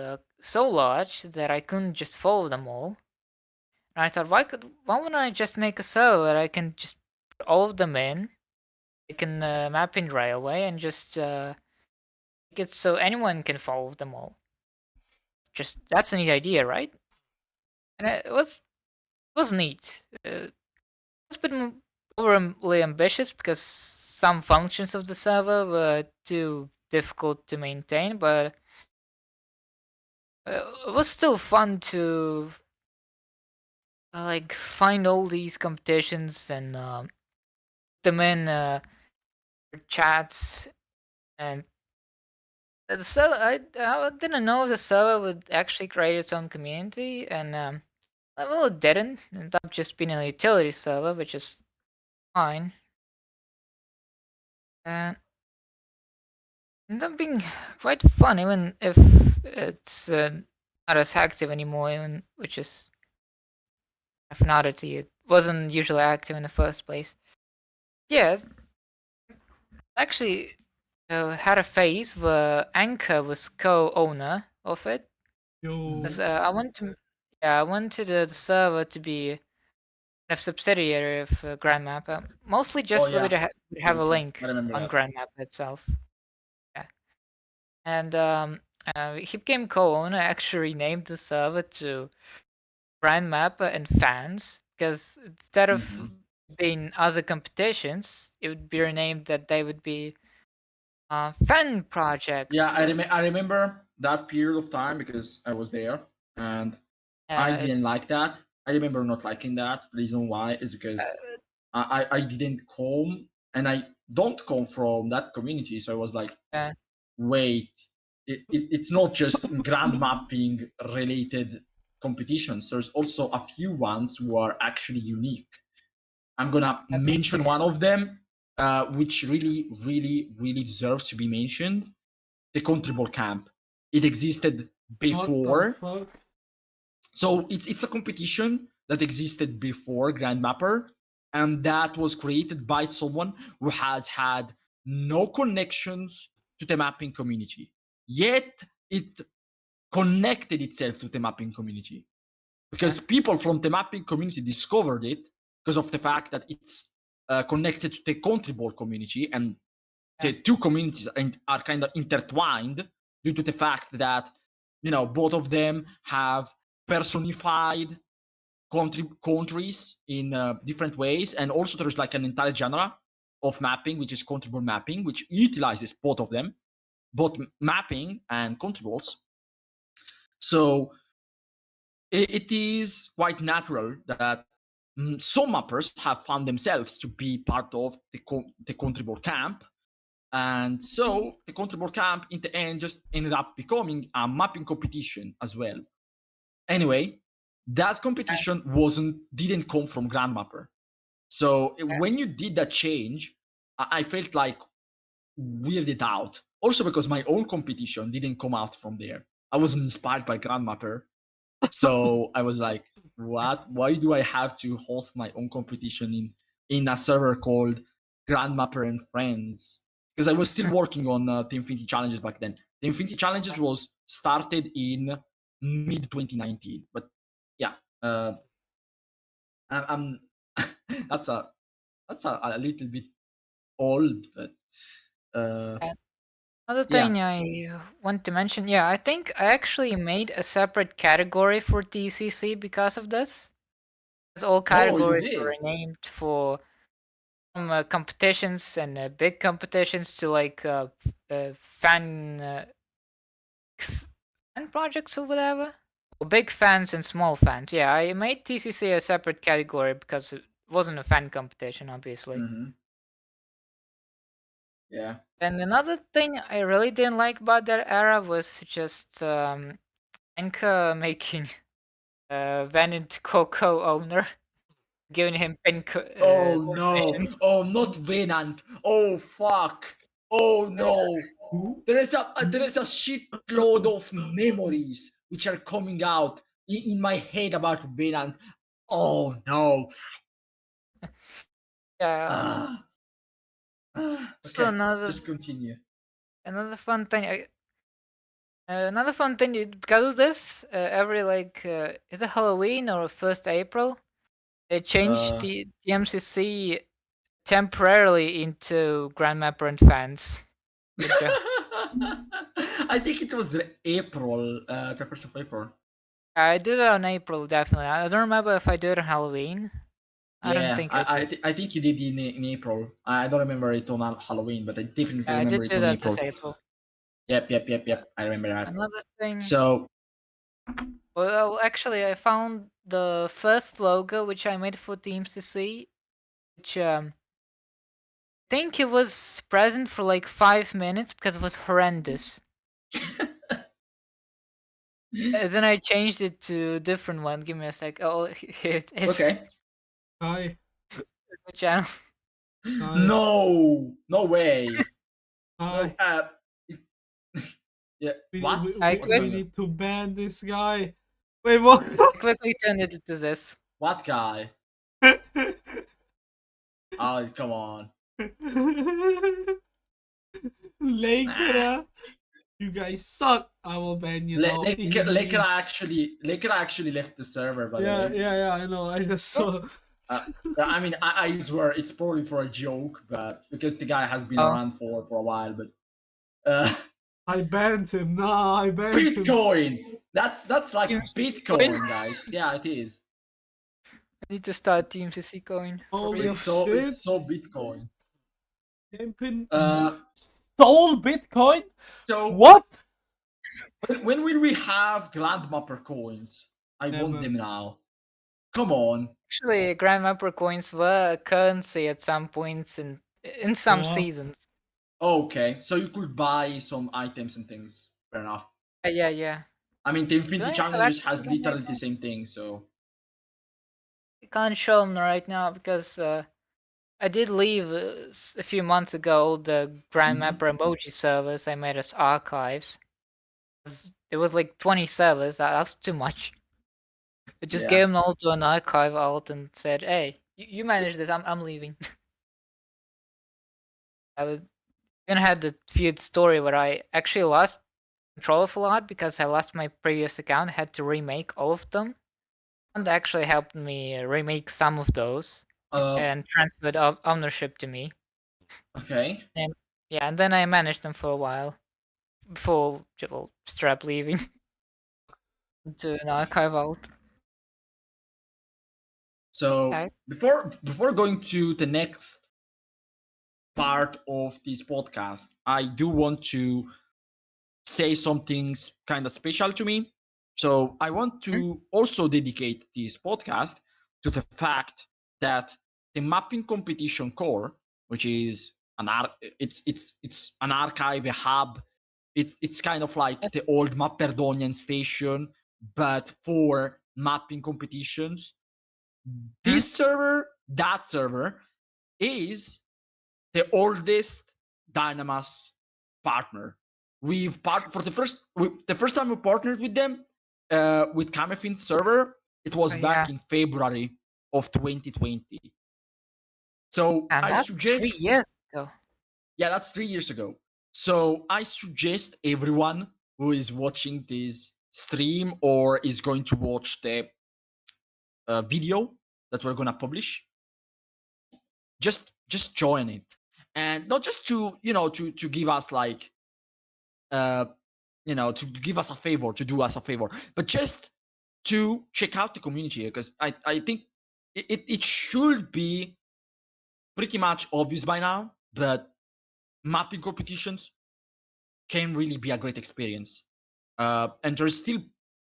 Speaker 2: so large that I couldn't just follow them all. And I thought, why wouldn't I just make a server where I can just put all of them in? I can map in railway and just make it so anyone can follow them all. Just that's a neat idea, right? And it was neat. It's a bit overly ambitious because some functions of the server were too difficult to maintain, but it was still fun to like find all these competitions and them in chats. And the server, I didn't know the server would actually create its own community, and well, it didn't. It ended up just being a utility server, which is fine. And ended up being quite fun, even if it's not as active anymore, even, which is an oddity. It wasn't usually active in the first place. Yeah, actually had a phase where Ankhor was co-owner of it. I wanted the server to be a subsidiary of GrandMapper, mostly just so we have a link on GrandMapper itself. Yeah, and he became co-owner. Actually renamed the server to GrandMapper and Fans, because instead of being other competitions, it would be renamed that they would be fan projects.
Speaker 3: Yeah, I remember that period of time because I was there, and I didn't like that. I remember not liking that. The reason why is because I didn't come, and I don't come from that community, so I was like, wait, it's not just grand mapping related competitions. There's also a few ones who are actually unique. I'm gonna mention one of them, which really deserves to be mentioned. The Countryball camp. It existed before. So it's a competition that existed before Grand Mapper, and that was created by someone who has had no connections to the mapping community. Yet it connected itself to the mapping community, because people from the mapping community discovered it because of the fact that it's connected to the Countryball community, and the two communities are kind of intertwined due to the fact that, you know, both of them have personified countries in different ways, and also there's like an entire genre of mapping which is Countryball mapping, which utilizes both of them, both mapping and Countriballs. So it is quite natural that some mappers have found themselves to be part of the Countryball camp, and so the Countryball camp in the end just ended up becoming a mapping competition as well. Anyway, that competition didn't come from Grandmapper. So when you did that change, I felt like weirded out. Also because my own competition didn't come out from there. I wasn't inspired by Grandmapper. So I was like, what? Why do I have to host my own competition in a server called Grandmapper and Friends? Because I was still working on the Infinity Challenges back then. The Infinity Challenges was started in mid 2019, but yeah, I'm that's a little bit old, but
Speaker 2: Another
Speaker 3: yeah.
Speaker 2: thing I want to mention, yeah, I think I actually made a separate category for TCC because of this. Because all
Speaker 3: Oh, you
Speaker 2: categories
Speaker 3: did?
Speaker 2: were named for from competitions and big competitions to like fan fan projects or whatever. Or big fans and small fans. Yeah, I made TCC a separate category because it wasn't a fan competition, obviously.
Speaker 3: Mm-hmm. Yeah.
Speaker 2: And another thing I really didn't like about that era was just Ankhor making Vanid Coco owner, giving him pin
Speaker 3: Oh no!
Speaker 2: missions.
Speaker 3: Oh, not Venant! Oh fuck! Oh no!
Speaker 1: Who?
Speaker 3: There is a shitload of memories which are coming out in my head about Venant. Oh no!
Speaker 2: Yeah.
Speaker 3: Ah,
Speaker 2: So
Speaker 3: okay, just continue.
Speaker 2: another fun thing. Another fun thing because of this, every like is it Halloween or 1st April, they changed
Speaker 3: Uh,
Speaker 2: the TMCC temporarily into Grandmapper and fans. Good job.
Speaker 3: I think it was April, the 1st of April.
Speaker 2: I did it on April definitely. I don't remember if I did it on Halloween. I don't
Speaker 3: Yeah,
Speaker 2: think I did.
Speaker 3: I think you did in April. I don't remember it on Halloween, but I definitely
Speaker 2: Yeah, I
Speaker 3: remember
Speaker 2: did
Speaker 3: it
Speaker 2: do
Speaker 3: on
Speaker 2: that this
Speaker 3: April.
Speaker 2: April.
Speaker 3: Yep. I remember that.
Speaker 2: Another thing.
Speaker 3: So,
Speaker 2: Well, actually, I found the first logo which I made for TMCC, which I think it was present for like 5 minutes because it was horrendous. And then I changed it to a different one. Give me a sec. Oh, it is
Speaker 3: okay.
Speaker 1: Hi.
Speaker 2: the channel.
Speaker 1: Hi.
Speaker 3: No way.
Speaker 1: Hi.
Speaker 3: Yeah.
Speaker 1: We,
Speaker 3: What?
Speaker 1: we,
Speaker 2: I
Speaker 1: we,
Speaker 3: What's
Speaker 1: we
Speaker 3: going on?
Speaker 1: need to ban this guy. Wait, what?
Speaker 2: I quickly turned it into this.
Speaker 3: What guy? Oh, come on.
Speaker 1: Lakera. You guys suck. I will ban you now.
Speaker 3: Laker actually left the server, by the
Speaker 1: Yeah,
Speaker 3: way.
Speaker 1: yeah, I know. I just saw.
Speaker 3: I mean, I swear it's probably for a joke, but because the guy has been
Speaker 2: Oh.
Speaker 3: around for a while, but
Speaker 1: I banned him. Nah, I banned him.
Speaker 3: Bitcoin. That's like
Speaker 2: Teams
Speaker 3: Bitcoin, guys. Yeah, it is.
Speaker 2: I need to start TMCC coin. For
Speaker 1: Holy
Speaker 2: real.
Speaker 1: shit.
Speaker 3: It's so Bitcoin.
Speaker 1: Kamepin
Speaker 3: Uh,
Speaker 1: stole Bitcoin?
Speaker 3: so
Speaker 1: What?
Speaker 3: when will we have Grandmapper coins? I
Speaker 1: Never.
Speaker 3: want them now. Come on.
Speaker 2: Actually, Grandmapper coins were a currency at some points in some
Speaker 1: Oh.
Speaker 2: seasons.
Speaker 3: Okay, so you could buy some items and things. Fair enough.
Speaker 2: Yeah.
Speaker 3: I mean, the Infinity
Speaker 2: I
Speaker 3: Challenge
Speaker 2: have
Speaker 3: just has
Speaker 2: access to them
Speaker 3: literally
Speaker 2: right
Speaker 3: the
Speaker 2: now?
Speaker 3: same thing, so.
Speaker 2: I can't show them right now because I did leave a few months ago the Grandmapper emoji servers I made as archives. It was like 20 servers. That was too much. I just
Speaker 3: Yeah.
Speaker 2: gave them all to an archive alt and said, "Hey, you manage this. I'm leaving." I even had the feud story where I actually lost control of a lot because I lost my previous account. I had to remake all of them, and actually helped me remake some of those and transferred ownership to me.
Speaker 3: Okay.
Speaker 2: And yeah, and then I managed them for a while before Strap leaving to an archive alt.
Speaker 3: So
Speaker 2: Okay.
Speaker 3: before going to the next part of this podcast, I do want to say something kind of special to me. So I want to also dedicate this podcast to the fact that the mapping competition core, which is it's an archive, a hub. It's kind of like the old Mapperdonian station, but for mapping competitions. This server, that server, is the oldest Dynamas partner. The first time we partnered with them, with Kamepin server, It was
Speaker 2: Oh,
Speaker 3: back
Speaker 2: yeah.
Speaker 3: in February of 2020. So
Speaker 2: And
Speaker 3: I
Speaker 2: that's
Speaker 3: suggest
Speaker 2: 3 years ago.
Speaker 3: yeah, that's 3 years ago. So I suggest everyone who is watching this stream or is going to watch the video that we're gonna publish, just join it, and not just to to give us like to give us a favor, to do us a favor, but just to check out the community, because I think it should be pretty much obvious by now, but mapping competitions can really be a great experience. And there's still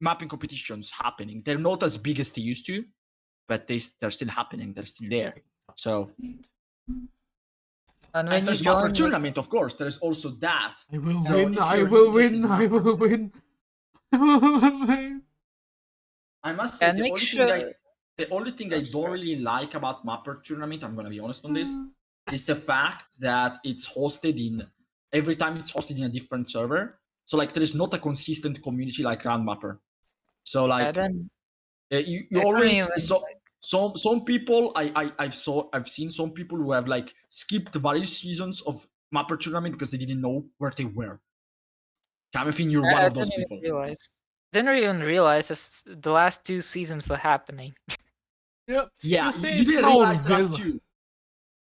Speaker 3: mapping competitions happening. They're not as big as they used to, but they're still happening. They're still there. So,
Speaker 2: And when
Speaker 3: and
Speaker 2: you
Speaker 3: there's mapper
Speaker 2: join,
Speaker 3: tournament, of course. There's also that.
Speaker 1: I will
Speaker 3: So
Speaker 1: win.
Speaker 3: if
Speaker 1: I
Speaker 3: you're
Speaker 1: will
Speaker 3: interested
Speaker 1: win.
Speaker 3: in
Speaker 1: I
Speaker 3: mapper-
Speaker 1: will win. I will win.
Speaker 3: I must say
Speaker 2: and
Speaker 3: the
Speaker 2: make
Speaker 3: only
Speaker 2: sure.
Speaker 3: thing I don't really like about mapper tournament, I'm gonna be honest on this,
Speaker 1: Mm.
Speaker 3: is the fact that it's hosted in every time it's hosted in a different server. So like there is not a consistent community like Grandmapper. So like
Speaker 2: Then
Speaker 3: you
Speaker 2: I don't
Speaker 3: always
Speaker 2: even
Speaker 3: some people I've seen some people who have like skipped various seasons of Mapper tournament because they didn't know where they were. Kamepin, you're one
Speaker 2: I
Speaker 3: of those
Speaker 2: didn't
Speaker 3: people.
Speaker 2: even realize. Didn't even realize the last 2 seasons were happening.
Speaker 1: Yep.
Speaker 3: Yeah,
Speaker 1: You see,
Speaker 3: you
Speaker 1: it's
Speaker 3: didn't
Speaker 1: not
Speaker 3: realize the last
Speaker 1: real.
Speaker 3: two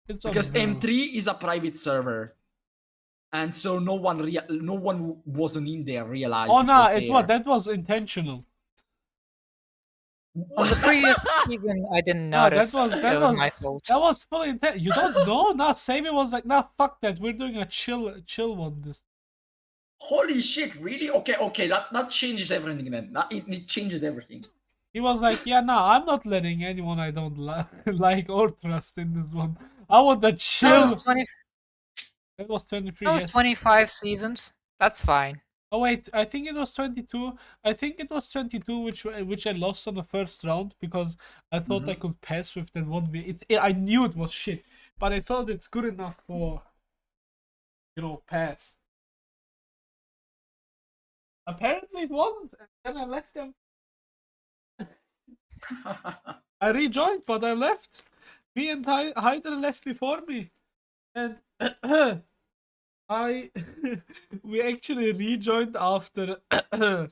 Speaker 1: It's
Speaker 3: because
Speaker 1: unreal.
Speaker 3: M3 is a private server, and so no one who wasn't in there realized.
Speaker 1: Oh
Speaker 3: it
Speaker 1: no,
Speaker 3: was there.
Speaker 1: that was intentional.
Speaker 2: On the previous season, I didn't
Speaker 1: No,
Speaker 2: notice. It was my fault.
Speaker 1: That was fully intentional. You don't know? Not Sammy was like, nah, fuck that. We're doing a chill one this.
Speaker 3: Holy shit! Really? Okay. That changes everything then. It changes everything.
Speaker 1: He was like, yeah, nah, I'm not letting anyone I don't like or trust in this one. I want the
Speaker 2: That
Speaker 1: chill.
Speaker 2: was 20.
Speaker 1: That was 23.
Speaker 2: That was
Speaker 1: Yes.
Speaker 2: 25 seasons. That's fine.
Speaker 1: Oh wait, I think it was 22. I think it was 22, which I lost on the first round because I thought I could pass with that one. I knew it was shit, but I thought it's good enough for, pass. Apparently it wasn't, and then I left them. I rejoined, but I left. Me and Hydre left before me, and we actually rejoined after. Who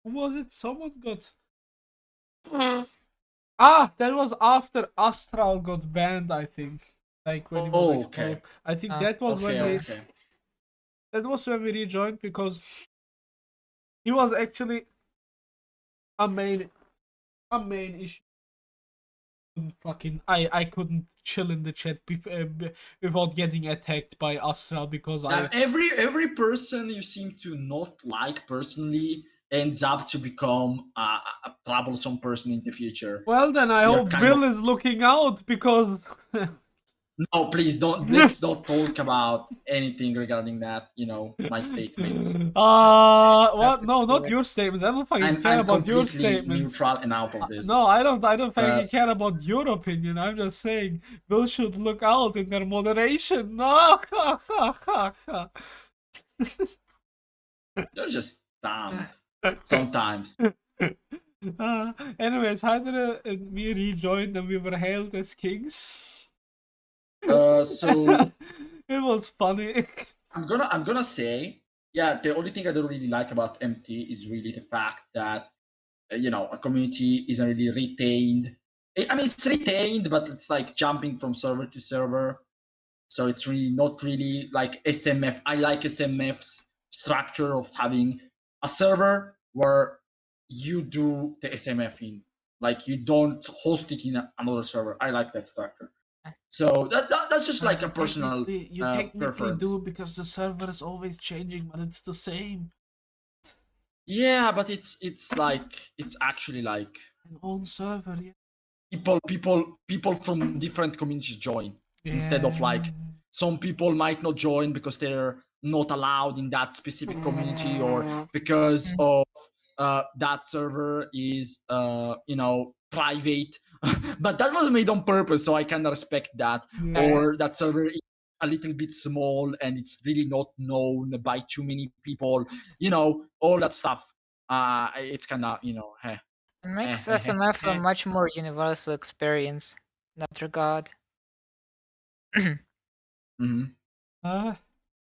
Speaker 1: was it? Someone got. That was after Astral got banned, I think. Like when he was
Speaker 3: okay.
Speaker 1: I think that was
Speaker 3: okay.
Speaker 1: that was when we rejoined because he was actually a main issue. I couldn't chill in the chat without getting attacked by Astral because
Speaker 3: every person you seem to not like personally ends up to become a troublesome person in the future.
Speaker 1: Well then I hope Bill is looking out because
Speaker 3: no, please don't. Let's not talk about anything regarding that. My statements.
Speaker 1: What? No, not your statements. I don't fucking care about your statements.
Speaker 3: Neutral and out of this.
Speaker 1: No, I don't fucking care about your opinion. I'm just saying Bill should look out in their moderation. No.
Speaker 3: You're just dumb. Sometimes.
Speaker 1: Anyways, Hydre and me rejoined and we were hailed as kings.
Speaker 3: So
Speaker 1: it was funny.
Speaker 3: I'm gonna say, yeah, the only thing I don't really like about MT is really the fact that a community isn't really retained. I mean, it's retained, but it's like jumping from server to server. So it's really not really like SMF. I like SMF's structure of having a server where you do the SMF in. Like you don't host it in another server. I like that structure. So that's just like a personal
Speaker 1: you technically
Speaker 3: preference.
Speaker 1: do because the server is always changing, but it's the same.
Speaker 3: Yeah, but it's actually like
Speaker 1: an own server. Yeah.
Speaker 3: People from different communities join instead of like some people might not join because they're not allowed in that specific community or because of that server is private. But that was made on purpose, so I kind of respect that. Or that server is a little bit small and it's really not known by too many people, all that stuff. It's kind of,
Speaker 2: It makes SMF a much more universal experience in that regard.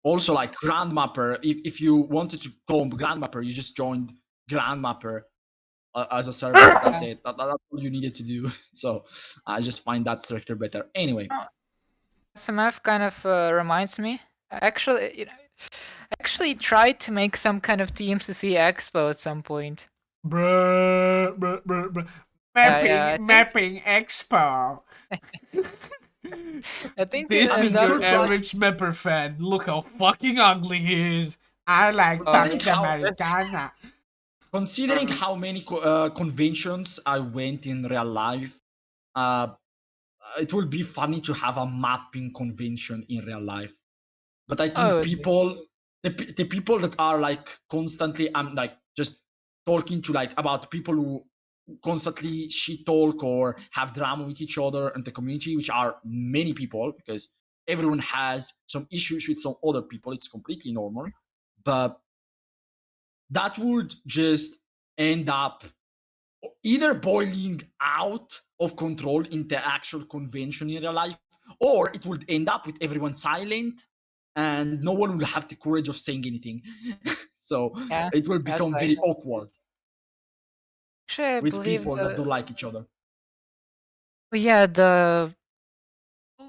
Speaker 3: Also, like Grandmapper, if you wanted to go Grandmapper, you just joined Grandmapper as a server. That's it. That's all you needed to do. So I just find that structure better. Anyway,
Speaker 2: SMF kind of reminds me. Actually, I actually tried to make some kind of TMCC Expo at some point.
Speaker 1: Bruh. Mapping Expo.
Speaker 2: I think
Speaker 1: This is
Speaker 2: ended
Speaker 1: your
Speaker 2: up
Speaker 1: average mapper fan. Look how fucking ugly he is. I like Pax Americana.
Speaker 3: Considering how many conventions I went in real life, it will be funny to have a mapping convention in real life. But I think the people that are like constantly, I'm like just talking to like about people who constantly shit talk or have drama with each other in the community, which are many people because everyone has some issues with some other people. It's completely normal, but that would just end up either boiling out of control in the actual convention in real life, or it would end up with everyone silent and no one will have the courage of saying anything. So it will become very awkward with people that don't like each other.
Speaker 2: Yeah, the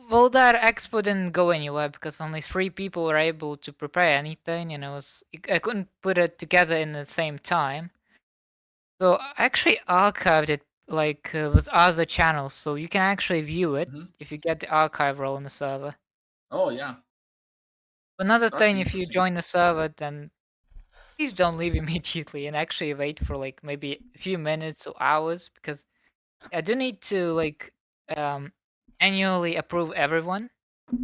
Speaker 2: Voldar Expo didn't go anywhere because only 3 people were able to prepare anything, and I couldn't put it together in the same time. So I actually archived it like with other channels, so you can actually view it if you get the archive role in the server.
Speaker 3: Oh yeah.
Speaker 2: Another thing, if you join the server, then please don't leave immediately and actually wait for like maybe a few minutes or hours, because I do need to like annually approve everyone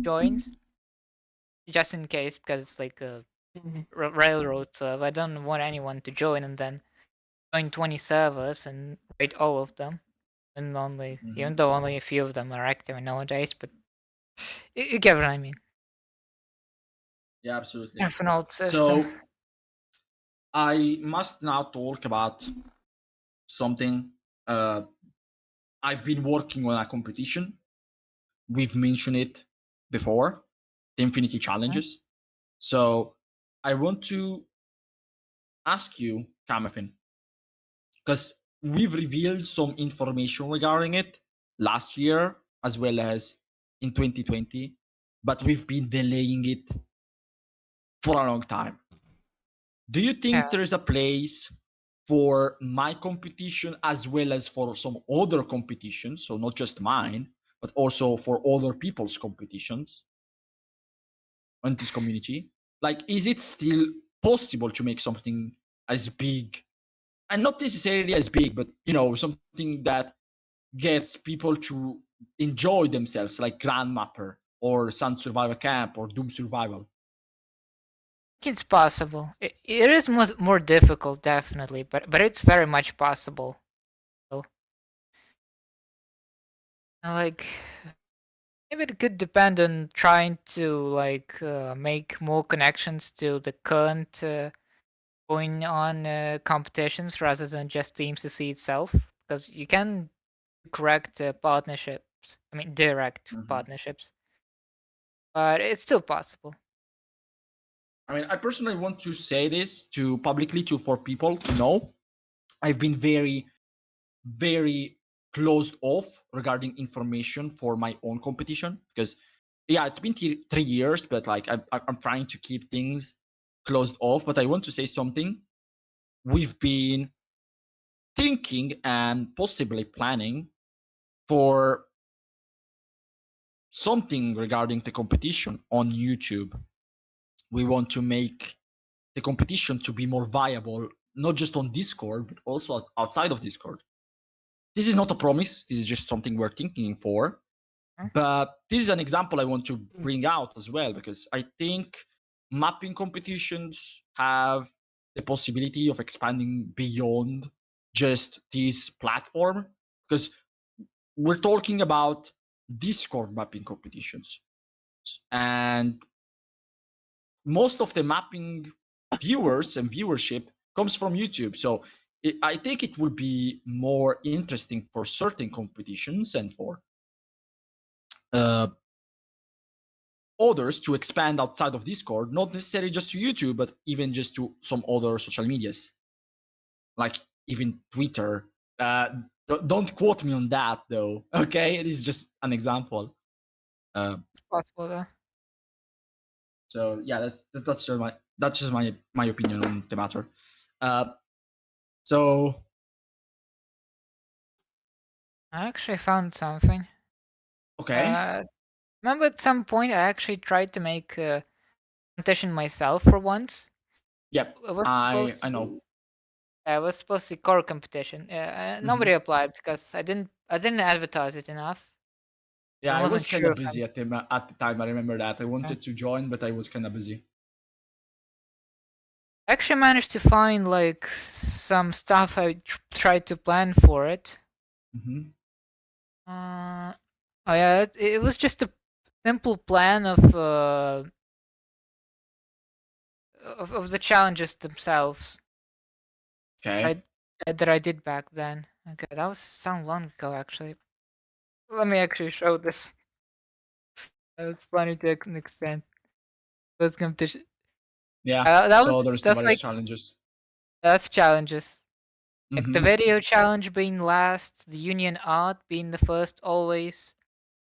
Speaker 2: joins, just in case, because it's like a railroad server. I don't want anyone to join and then join 20 servers and rate all of them, and even though only a few of them are active nowadays, but you get what I mean.
Speaker 3: Yeah, absolutely.
Speaker 2: F an old system.
Speaker 3: So I must now talk about something. I've been working on a competition. We've mentioned it before, the Infinity Challenges. So I want to ask you, Kamepin, because we've revealed some information regarding it last year as well as in 2020, but we've been delaying it for a long time. Do you think there is a place for my competition as well as for some other competitions, so not just mine, but also for other people's competitions on this community? Like, is it still possible to make something as big, and not necessarily as big, but something that gets people to enjoy themselves, like Grandmapper or Sun Survival Camp or Doom Survival?
Speaker 2: It's possible. It is more difficult, definitely, but it's very much possible. Like, maybe it could depend on trying to like make more connections to the current going on competitions rather than just TMCC itself, because you can correct partnerships. I mean, direct partnerships, but it's still possible.
Speaker 3: I mean, I personally want to say this publicly for people to know. I've been very, very closed off regarding information for my own competition because, yeah, it's been 3 years, but like I'm trying to keep things closed off. But I want to say something. We've been thinking and possibly planning for something regarding the competition on YouTube. We want to make the competition to be more viable, not just on Discord, but also outside of Discord. This is not a promise. This is just something we're thinking for. But this is an example I want to bring out as well, because I think mapping competitions have the possibility of expanding beyond just this platform, because we're talking about Discord mapping competitions. And most of the mapping viewers and viewership comes from YouTube. So I think it will be more interesting for certain competitions and for others to expand outside of Discord, not necessarily just to YouTube, but even just to some other social medias, like even Twitter. Don't quote me on that though. Okay, it is just an example.
Speaker 2: It's possible though.
Speaker 3: So yeah, that's just my opinion on the matter. So
Speaker 2: I actually found something.
Speaker 3: okay,
Speaker 2: Remember at some point I actually tried to make a competition myself for once.
Speaker 3: yep,
Speaker 2: It was
Speaker 3: I
Speaker 2: supposed
Speaker 3: know.
Speaker 2: to. It was supposed to be core competition. Nobody applied because I didn't advertise it enough.
Speaker 3: Yeah,
Speaker 2: I
Speaker 3: I
Speaker 2: wasn't
Speaker 3: was kind
Speaker 2: sure
Speaker 3: of
Speaker 2: if
Speaker 3: busy at the time. I remember that I wanted to join, but I was kind of busy.
Speaker 2: I actually managed to find like some stuff I tried to plan for it.
Speaker 3: Mm-hmm.
Speaker 2: Oh yeah, it was just a simple plan of the challenges themselves.
Speaker 3: Okay.
Speaker 2: That I did back then. Okay, that was so long ago actually. Let me actually show this. It's funny to an extent. Those competition.
Speaker 3: Yeah.
Speaker 2: That
Speaker 3: So there's the
Speaker 2: that's
Speaker 3: various
Speaker 2: like
Speaker 3: challenges.
Speaker 2: that's challenges. Like the
Speaker 3: Mm-hmm.
Speaker 2: video challenge being last, the Union art being the first always,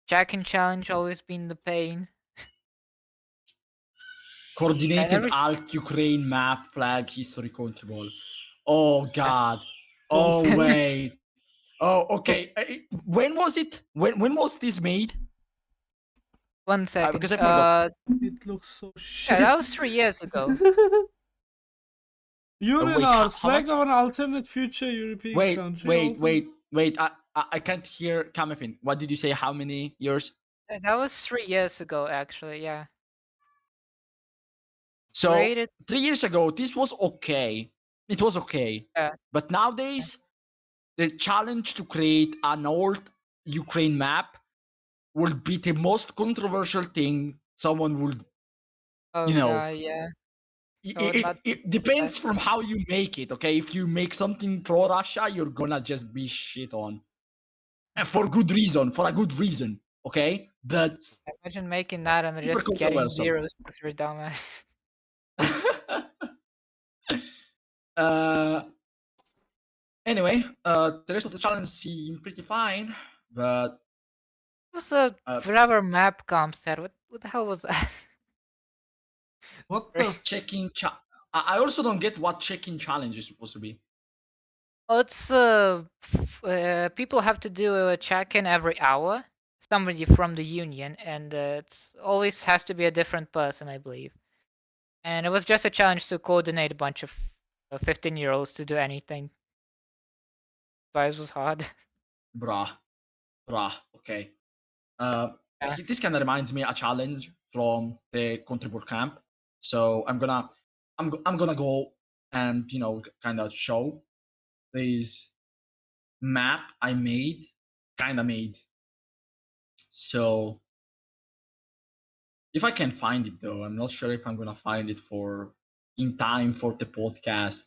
Speaker 2: check-in challenge always being the pain. And
Speaker 3: Coordinated
Speaker 2: every
Speaker 3: alt Ukraine map flag history Countryball. Oh god. Oh wait. Oh okay. When was it? When was this made?
Speaker 2: 1 second.
Speaker 3: Because I forgot.
Speaker 1: It looks so
Speaker 2: Yeah,
Speaker 1: shit.
Speaker 2: that was 3 years ago.
Speaker 1: Union
Speaker 3: Wait,
Speaker 1: art,
Speaker 3: how
Speaker 1: flag
Speaker 3: much?
Speaker 1: of an alternate future European country.
Speaker 3: Wait. I can't hear Kamepin. What did you say? How many years?
Speaker 2: That was 3 years ago, actually. Yeah.
Speaker 3: So
Speaker 2: Created.
Speaker 3: 3 years ago, this was okay. It was okay.
Speaker 2: Yeah.
Speaker 3: But nowadays, the challenge to create an old Ukraine map will be the most controversial thing someone would,
Speaker 2: Oh
Speaker 3: you know.
Speaker 2: god, yeah. I would
Speaker 3: It,
Speaker 2: not
Speaker 3: it
Speaker 2: do that.
Speaker 3: depends from how you make it. Okay, if you make something pro Russia, you're gonna just be shit on. And for good reason, for a good reason. Okay, but
Speaker 2: Imagine making that and
Speaker 3: super
Speaker 2: just getting
Speaker 3: controversial.
Speaker 2: zeros with your dumbass.
Speaker 3: uh, anyway, the rest of the challenge seemed pretty fine, but
Speaker 2: What's the
Speaker 3: uh,
Speaker 2: whatever MapComp said? What the hell was that?
Speaker 1: What the?
Speaker 3: checking. I also don't get what checking challenge is supposed to be.
Speaker 2: Oh, it's people have to do a check-in every hour. Somebody from the union, and it's always has to be a different person, I believe. And it was just a challenge to coordinate a bunch of 15-year-olds to do anything. But it was hard.
Speaker 3: Bruh, okay.
Speaker 2: Yeah.
Speaker 3: This kind of reminds me a challenge from the Contribute camp. So I'm gonna go and kind of show this map I made, kind of made. So if I can find it though, I'm not sure if I'm gonna find it for in time for the podcast.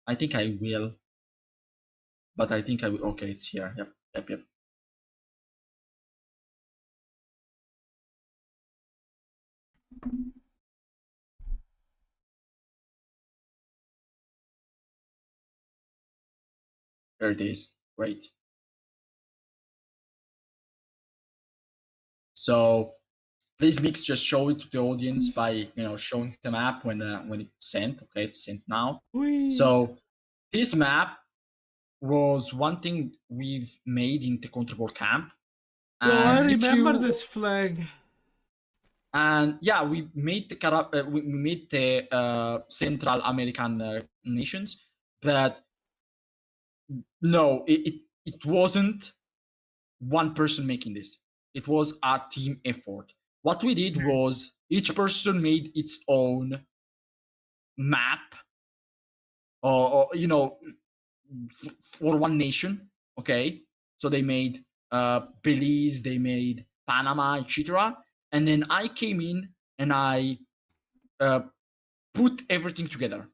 Speaker 3: I think I will, but I think I will. Okay, it's here. Yep. There it is. Great. So please mix just show it to the audience by showing the map when it's sent. Okay, it's sent now.
Speaker 1: Whee.
Speaker 3: So this map was one thing we've made in the Countryball camp.
Speaker 1: Yo, I
Speaker 3: And
Speaker 1: remember this flag.
Speaker 3: And yeah, we made the Central American nations, but no, it wasn't one person making this. It was a team effort. What we did was each person made its own map, or for one nation. Okay, so they made Belize, they made Panama, etc. And then I came in and I put everything together.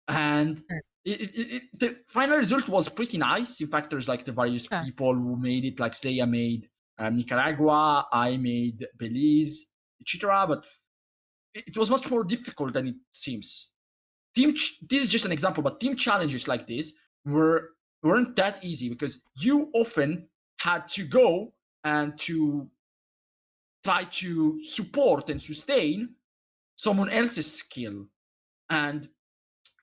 Speaker 3: And the final result was pretty nice. In fact, there's like the various
Speaker 2: Yeah.
Speaker 3: people who made it. Like Steya made Nicaragua, I made Belize, etc. But it was much more difficult than it seems. This is just an example, but team challenges like this weren't that easy because you often had to go and to try to support and sustain someone else's skill. And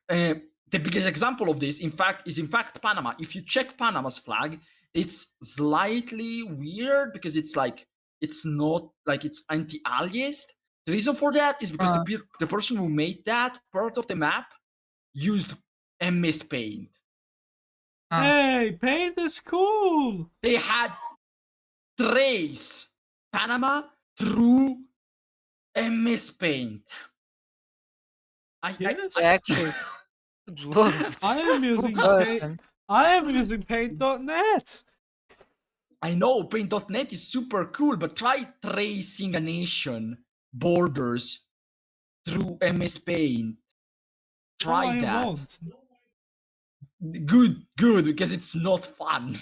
Speaker 3: the biggest example of this, in fact, is Panama. If you check Panama's flag, it's slightly weird because it's not like it's anti-aliased. The reason for that is because the person who made that part of the map used MS Paint.
Speaker 1: Hey, paint is cool.
Speaker 3: They had trace Panama through MS Paint.
Speaker 2: Actually,
Speaker 1: I am using
Speaker 2: person.
Speaker 1: I am using paint.net.
Speaker 3: I know paint.net is super cool, but try tracing a nation borders through MS Paint. Try that.
Speaker 1: Won't.
Speaker 3: Good, because it's not fun.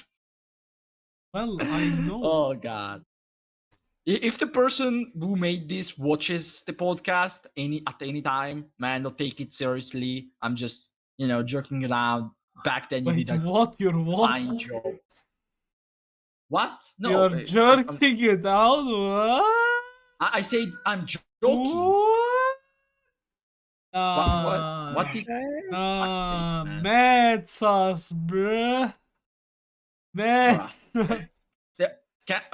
Speaker 1: Well, I know.
Speaker 3: Oh god. If the person who made this watches the podcast at any time, man, don't take it seriously. I'm just, joking around. Back then you
Speaker 1: Wait,
Speaker 3: did a
Speaker 1: what? You're what?
Speaker 3: fine job. What? No.
Speaker 1: You're jerking it out? What?
Speaker 3: I said I'm joking.
Speaker 1: What?
Speaker 3: What did
Speaker 1: Mad sauce, bruh. Mad.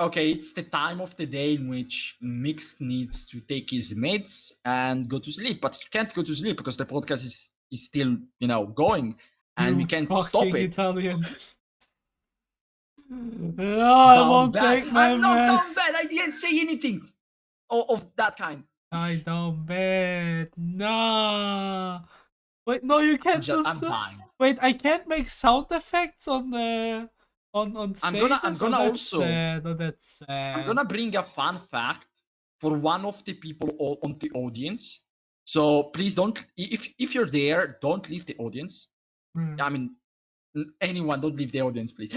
Speaker 3: Okay, it's the time of the day in which Mixed needs to take his meds and go to sleep, but he can't go to sleep because the podcast is still, going, and we can't stop it.
Speaker 1: Italian. I won't take my
Speaker 3: I'm not
Speaker 1: mess.
Speaker 3: down bad. I didn't say anything of that kind.
Speaker 1: I don't bet. Nah. Wait, no, you can't do
Speaker 3: I'm dying.
Speaker 1: Wait, I can't make sound effects on the on stage.
Speaker 3: I'm gonna also.
Speaker 1: That's sad.
Speaker 3: I'm gonna bring a fun fact for one of the people on the audience. So please don't. If you're there, don't leave the audience. I mean, anyone, don't leave the audience, please.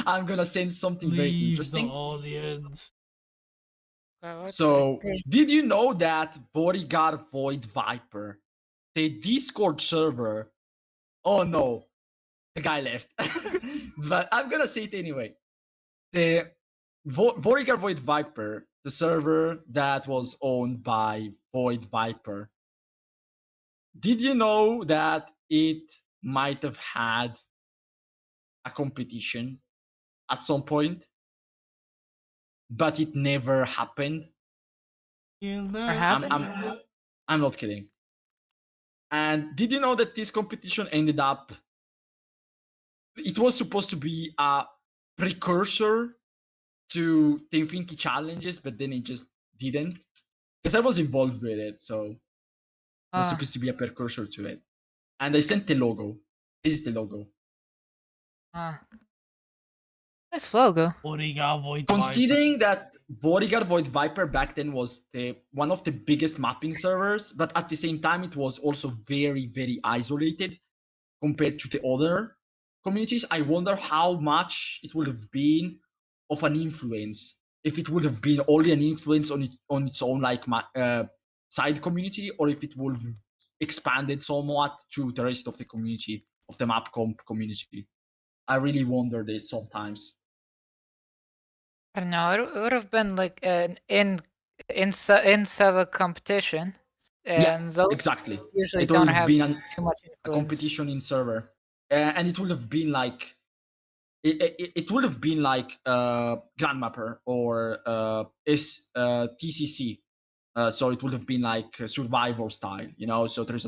Speaker 3: I'm gonna send something very interesting.
Speaker 1: The audience.
Speaker 3: So, did you know that Vorigar Voidviper, the Discord server? Oh no, the guy left. But I'm gonna say it anyway. The Vorigar Voidviper, the server that was owned by Voidviper. Did you know that it might have had a competition at some point, but it never happened? I'm not kidding. And did you know that this competition ended up? It was supposed to be a precursor to the Infinity Challenges, but then it just didn't. Because I was involved with it, so it was supposed to be a precursor to it. And I sent the logo. This is the logo.
Speaker 2: Nice logo.
Speaker 1: Vorigar Voidviper.
Speaker 3: Considering that Vorigar Voidviper back then was one of the biggest mapping servers, but at the same time it was also very, very isolated compared to the other communities, I wonder how much it would have been of an influence if it would have been only an influence on its own side community, or if it would have expanded somewhat to the rest of the community, of the MapComp community. I really wonder this sometimes.
Speaker 2: I don't know. It would have been like an in-server competition, and those
Speaker 3: exactly.
Speaker 2: usually
Speaker 3: it
Speaker 2: don't
Speaker 3: would
Speaker 2: have
Speaker 3: been
Speaker 2: too much influence.
Speaker 3: A competition in server, and it would have been like it would have been like Grandmapper or TCC. So it would have been like Survivor style, So there's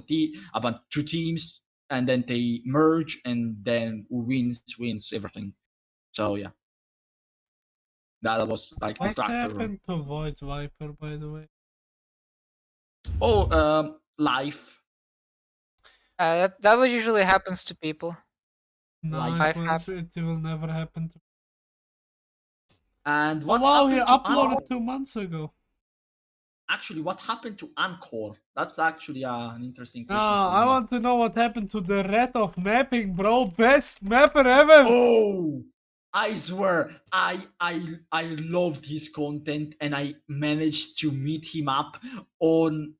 Speaker 3: about two teams, and then they merge, and then who wins everything. So yeah, that was like
Speaker 1: what
Speaker 3: the structure.
Speaker 1: What happened to Voidviper, by the way?
Speaker 3: Oh, life.
Speaker 2: That what usually happens to people.
Speaker 1: No, it will never happen to.
Speaker 3: And what
Speaker 1: he
Speaker 3: happened to
Speaker 1: uploaded 2 months ago.
Speaker 3: actually, what happened to Ankhor? That's actually an interesting question
Speaker 1: Ah,
Speaker 3: for
Speaker 1: I
Speaker 3: me.
Speaker 1: want to know what happened to the rat of mapping, bro. Best mapper ever.
Speaker 3: Oh, I swear, I loved his content, and I managed to meet him up on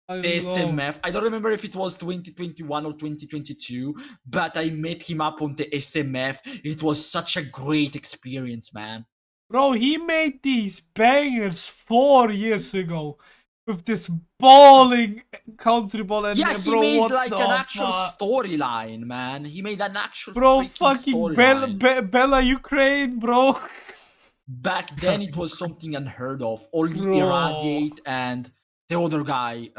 Speaker 1: I
Speaker 3: the
Speaker 1: love.
Speaker 3: SMF. I don't remember if it was 2021 or 2022, but I met him up on the SMF. It was such a great experience, man.
Speaker 1: Bro, he made these bangers 4 years ago with this balling Countryball and
Speaker 3: Yeah, he
Speaker 1: bro,
Speaker 3: made
Speaker 1: what
Speaker 3: like an
Speaker 1: the
Speaker 3: actual
Speaker 1: fuck?
Speaker 3: storyline, man. He made an actual
Speaker 1: Bro,
Speaker 3: freaking
Speaker 1: fucking
Speaker 3: storyline.
Speaker 1: Bella Ukraine, bro.
Speaker 3: Back then, it was something unheard of. Only
Speaker 1: Bro.
Speaker 3: Irradiate and the other guy,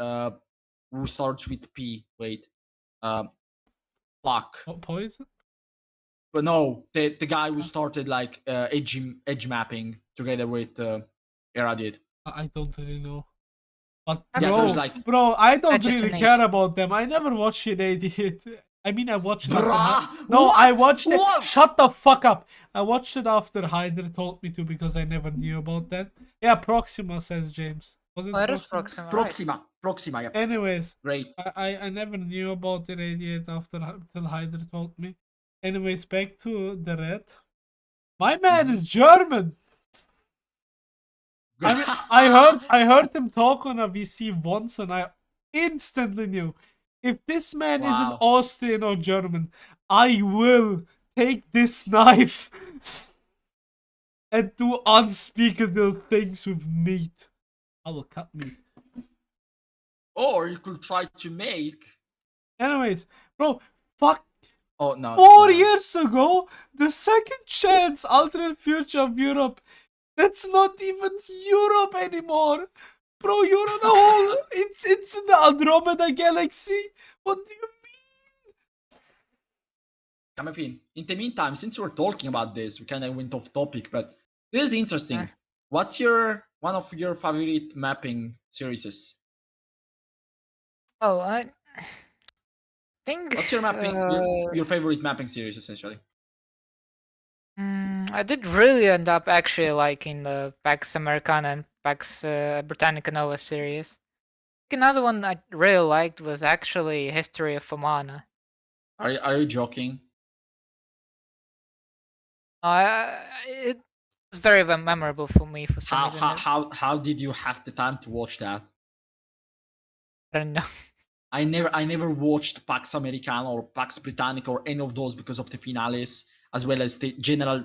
Speaker 3: who starts with P. Wait, fuck.
Speaker 1: What poison?
Speaker 3: But no, the guy who started like edge mapping together with Irradiate.
Speaker 1: I don't really know. But
Speaker 3: Yeah,
Speaker 1: bro,
Speaker 3: there's like
Speaker 1: bro, I don't really
Speaker 2: Agitation.
Speaker 1: care about them. I never watched it, idiot. I mean, I watched it after.
Speaker 3: Bruh,
Speaker 1: No,
Speaker 3: what?
Speaker 1: I watched it.
Speaker 3: What?
Speaker 1: Shut the fuck up. I watched it after Hydre told me to because I never knew about that. Yeah, Proxima says James. Was it
Speaker 2: Where is
Speaker 1: Proxima?
Speaker 2: Proxima? Right.
Speaker 3: Proxima, yeah.
Speaker 1: Anyways,
Speaker 3: Great.
Speaker 1: I never knew about the idiot after till Hydre told me. Anyways, back to the red. My man is German. I mean, I heard him talk on a VC once, and I instantly knew if this man isn't
Speaker 3: Wow.
Speaker 1: Austrian or German, I will take this knife and do unspeakable things with meat. I will cut meat.
Speaker 3: Or you could try to make.
Speaker 1: Anyways, bro, fuck.
Speaker 3: Oh no.
Speaker 1: 4
Speaker 3: no.
Speaker 1: years ago, the second chance alternate future of Europe. That's not even Europe anymore. Bro, you're on a whole. It's in the Andromeda galaxy. What do you
Speaker 3: Kamepin, in the meantime, since we're talking about this, we kind of went off topic, but this is interesting. What's one of your favorite mapping series?
Speaker 2: Oh, I think.
Speaker 3: What's your mapping? Your favorite mapping series, essentially?
Speaker 2: I did really end up actually liking the Pax Americana and Pax Britannica Nova series. Another one I really liked was actually History of Famana.
Speaker 3: Are you joking?
Speaker 2: It was very memorable for me for some reason.
Speaker 3: How did you have the time to watch that?
Speaker 2: I don't know.
Speaker 3: I never watched Pax Americana or Pax Britannica or any of those because of the finales, as well as the general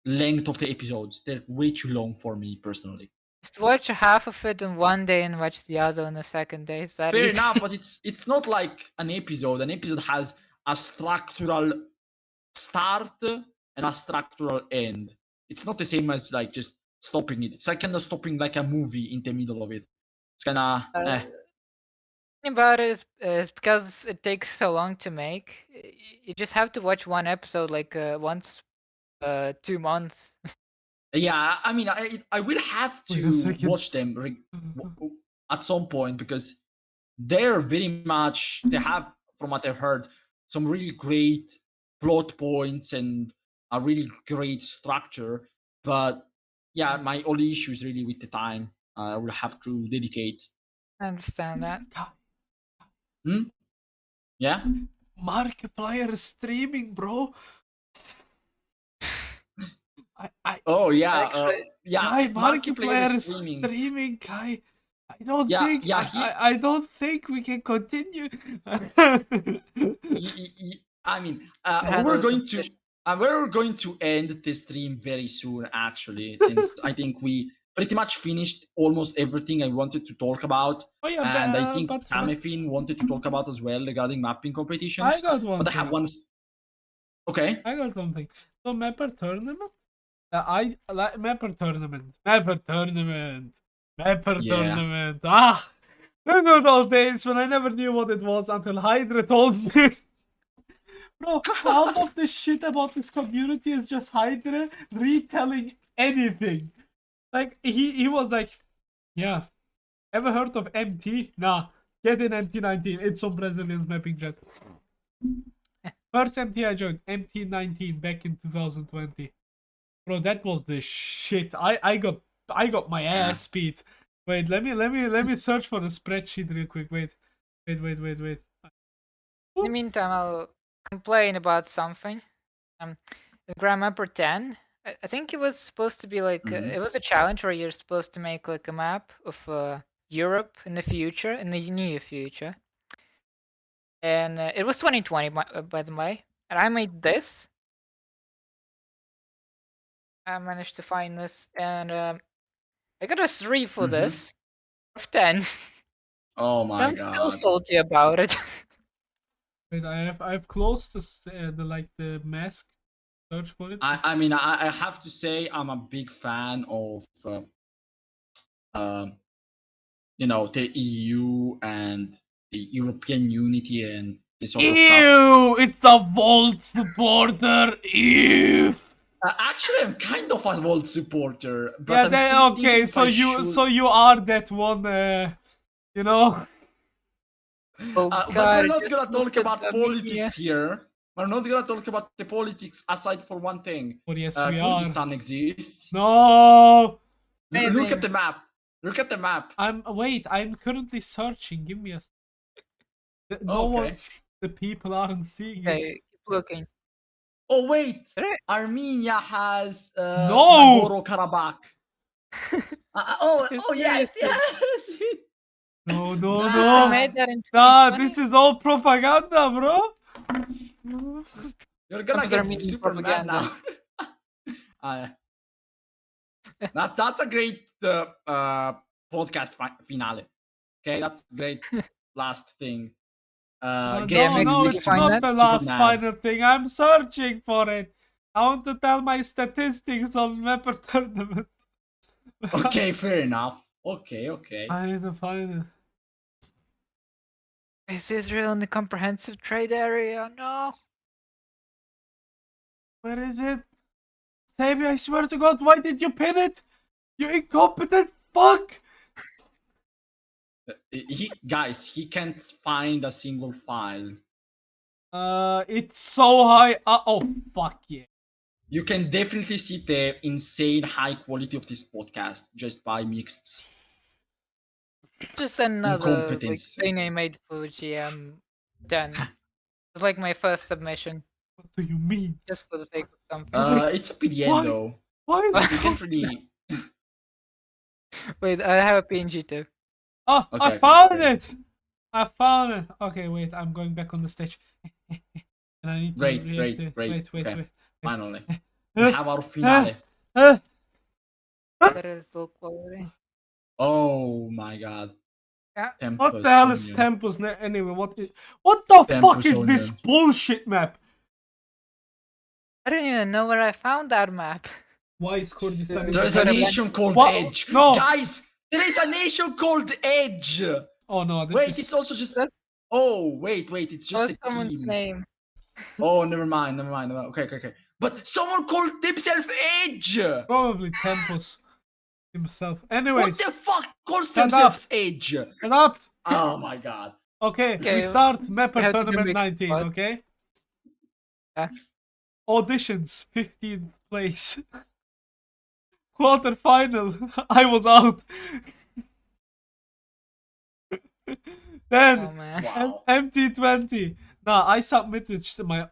Speaker 3: length of the episodes. They're way too long for me personally.
Speaker 2: Just watch half of it in one day and watch the other on the second day. Is that
Speaker 3: Fair
Speaker 2: easy?
Speaker 3: enough, but it's not like an episode. An episode has a structural start and a structural end. It's not the same as like just stopping it. It's like kind of stopping like a movie in the middle of it. It's kind of
Speaker 2: thing about it is because it takes so long to make. You just have to watch one episode like once 2 months.
Speaker 3: Yeah, I mean, I will have
Speaker 1: Wait a
Speaker 3: to
Speaker 1: second.
Speaker 3: watch them at some point because they're very much, they have, from what I've heard, some really great plot points and a really great structure. But yeah, my only issue is really with the time. I will have to dedicate.
Speaker 2: I understand that.
Speaker 3: Yeah.
Speaker 1: Markiplier is streaming, bro.
Speaker 3: Oh yeah,
Speaker 2: Actually,
Speaker 3: yeah.
Speaker 1: Guy, Markiplier is
Speaker 3: streaming.
Speaker 1: streaming, guy. I don't
Speaker 3: Yeah,
Speaker 1: think.
Speaker 3: yeah,
Speaker 1: I don't think we can continue.
Speaker 3: I mean,
Speaker 2: handle
Speaker 3: we're
Speaker 2: the
Speaker 3: going to
Speaker 2: competition.
Speaker 3: we're going to end the stream very soon, actually, since I think we pretty much finished almost everything I wanted to talk about,
Speaker 1: Oh yeah,
Speaker 3: and I think
Speaker 1: but
Speaker 3: Kamepin wanted to talk about as well regarding mapping competitions.
Speaker 1: I got one.
Speaker 3: But I have
Speaker 1: thing.
Speaker 3: one. Okay.
Speaker 1: I got something. So mapper tournament. I like mapper tournament. Tournament. Ah, the good old days when I never knew what it was until Hydre told me. Bro, half of the shit about this community is just Hydre retelling anything. Like he was like, yeah, ever heard of MT? Nah, get in MT19. It's some Brazilian mapping jet. First MT I joined, MT19 back in 2020. Bro, that was the shit. I got my ass beat Wait, let me search for the spreadsheet real quick. Wait.
Speaker 2: In the meantime, I'll complain about something. The Grandmapper 10. I think it was supposed to be like it was a challenge where you're supposed to make like a map of Europe in the future, in the near future. And it was 2020, by the way. And I made this. I managed to find this, and I got a 3 for this. Of 10.
Speaker 3: Oh
Speaker 2: But
Speaker 3: my
Speaker 2: I'm still
Speaker 3: god.
Speaker 2: salty about it.
Speaker 1: Wait, I've closed the mask search for it.
Speaker 3: I mean, I have to say I'm a big fan of you know, the EU and the European unity and this sort of stuff.
Speaker 1: Ew! It's a Volt supporter. Ew!
Speaker 3: Actually, I'm kind of a Volt supporter, but
Speaker 1: Yeah.
Speaker 3: I'm
Speaker 1: Then
Speaker 3: still
Speaker 1: okay.
Speaker 3: thinking if
Speaker 1: So
Speaker 3: I
Speaker 1: you
Speaker 3: should...
Speaker 1: you are that one. You know.
Speaker 2: Oh
Speaker 3: but
Speaker 2: god,
Speaker 3: we're not
Speaker 2: just
Speaker 3: gonna
Speaker 2: look
Speaker 3: talk
Speaker 2: at
Speaker 3: about
Speaker 2: the
Speaker 3: politics
Speaker 2: media.
Speaker 3: here. We're not gonna talk about the politics aside for one thing.
Speaker 1: But yes, we are.
Speaker 3: Kurdistan exists.
Speaker 1: No.
Speaker 3: Look at
Speaker 2: Amazing.
Speaker 3: the map. Look at the map.
Speaker 1: I'm currently searching. Give me a. No
Speaker 3: Okay.
Speaker 1: one. The people aren't seeing it.
Speaker 2: Okay, keep looking.
Speaker 3: Oh wait,
Speaker 2: Did I-
Speaker 3: Armenia has
Speaker 1: No!
Speaker 3: Nagorno-Karabakh.
Speaker 2: It's
Speaker 3: Oh yes,
Speaker 2: seriously.
Speaker 3: yes.
Speaker 1: No, no,
Speaker 3: Nah.
Speaker 2: Seriously
Speaker 1: no.
Speaker 2: made that in
Speaker 1: Nah,
Speaker 2: 2020?
Speaker 1: this is all propaganda, bro.
Speaker 3: You're gonna
Speaker 2: Comes
Speaker 3: get
Speaker 2: Armenian
Speaker 3: super mad
Speaker 2: propaganda.
Speaker 3: now. That's a great podcast finale. Okay, that's great last thing.
Speaker 1: No,
Speaker 3: Gaming
Speaker 1: no,
Speaker 2: Did you
Speaker 1: it's
Speaker 2: find
Speaker 1: not
Speaker 2: that?
Speaker 1: the
Speaker 3: super
Speaker 1: last
Speaker 3: mad.
Speaker 1: final thing. I'm searching for it. I want to tell my statistics on Mapper Tournament.
Speaker 3: Okay, fair enough. Okay.
Speaker 1: I need to find it.
Speaker 2: Is Israel in the comprehensive trade area? No.
Speaker 1: Where is it? Sabi, I swear to God, why did you pin it? You incompetent fuck!
Speaker 3: Guys, he can't find a single file.
Speaker 1: It's so high. Oh, fuck yeah.
Speaker 3: You can definitely see the insane high quality of this podcast just by mixed
Speaker 2: Just another like,
Speaker 3: incompetence.
Speaker 2: thing I made for GM 10. It's like my first submission,
Speaker 1: What do you mean?
Speaker 2: just for the sake of something.
Speaker 3: It's a PDN
Speaker 1: Why?
Speaker 3: though.
Speaker 1: Why is
Speaker 3: You
Speaker 1: it?
Speaker 3: can't really.
Speaker 2: Wait, I have a PNG too.
Speaker 1: Oh,
Speaker 3: Okay,
Speaker 1: I
Speaker 3: okay,
Speaker 1: found
Speaker 3: okay.
Speaker 1: it! I found it. Okay, wait, I'm going back on the stage. And I need to
Speaker 3: Great.
Speaker 1: Wait.
Speaker 3: Okay, finally.
Speaker 1: Uh,
Speaker 3: We have our finale.
Speaker 2: That is low quality.
Speaker 3: Oh my god.
Speaker 2: Yeah.
Speaker 1: What the hell is
Speaker 3: Tempus
Speaker 1: Tempus? Anyway, what the fuck
Speaker 3: Tempus
Speaker 1: is this
Speaker 3: Onion.
Speaker 1: bullshit map?
Speaker 2: I don't even know where I found that map.
Speaker 1: Why is Kurdistan in
Speaker 3: There
Speaker 1: the
Speaker 3: is a
Speaker 1: map?
Speaker 3: nation called
Speaker 1: What?
Speaker 3: Edge.
Speaker 1: No.
Speaker 3: Guys, there is a nation called Edge.
Speaker 1: Oh no, this
Speaker 3: Wait,
Speaker 1: is...
Speaker 3: it's also just.
Speaker 2: That-
Speaker 3: Oh, wait, it's just
Speaker 2: What's
Speaker 3: a
Speaker 2: someone's
Speaker 3: team.
Speaker 2: name?
Speaker 3: Oh, never mind. Okay. But someone called himself Edge.
Speaker 1: probably Tempus himself.
Speaker 3: What
Speaker 1: Anyways,
Speaker 3: the fuck calls
Speaker 1: Shut
Speaker 3: themselves Edge?
Speaker 1: shut up.
Speaker 3: Oh my god.
Speaker 1: Okay, we
Speaker 2: Okay,
Speaker 1: start
Speaker 2: we
Speaker 1: Mapper
Speaker 2: have to do
Speaker 1: Tournament
Speaker 2: mixed
Speaker 1: 19,
Speaker 2: squad.
Speaker 1: okay?
Speaker 2: Yeah.
Speaker 1: Auditions, 15th place. Quarterfinal, I was out. Then,
Speaker 2: Oh man.
Speaker 3: Wow.
Speaker 1: MT20. Nah, I submitted my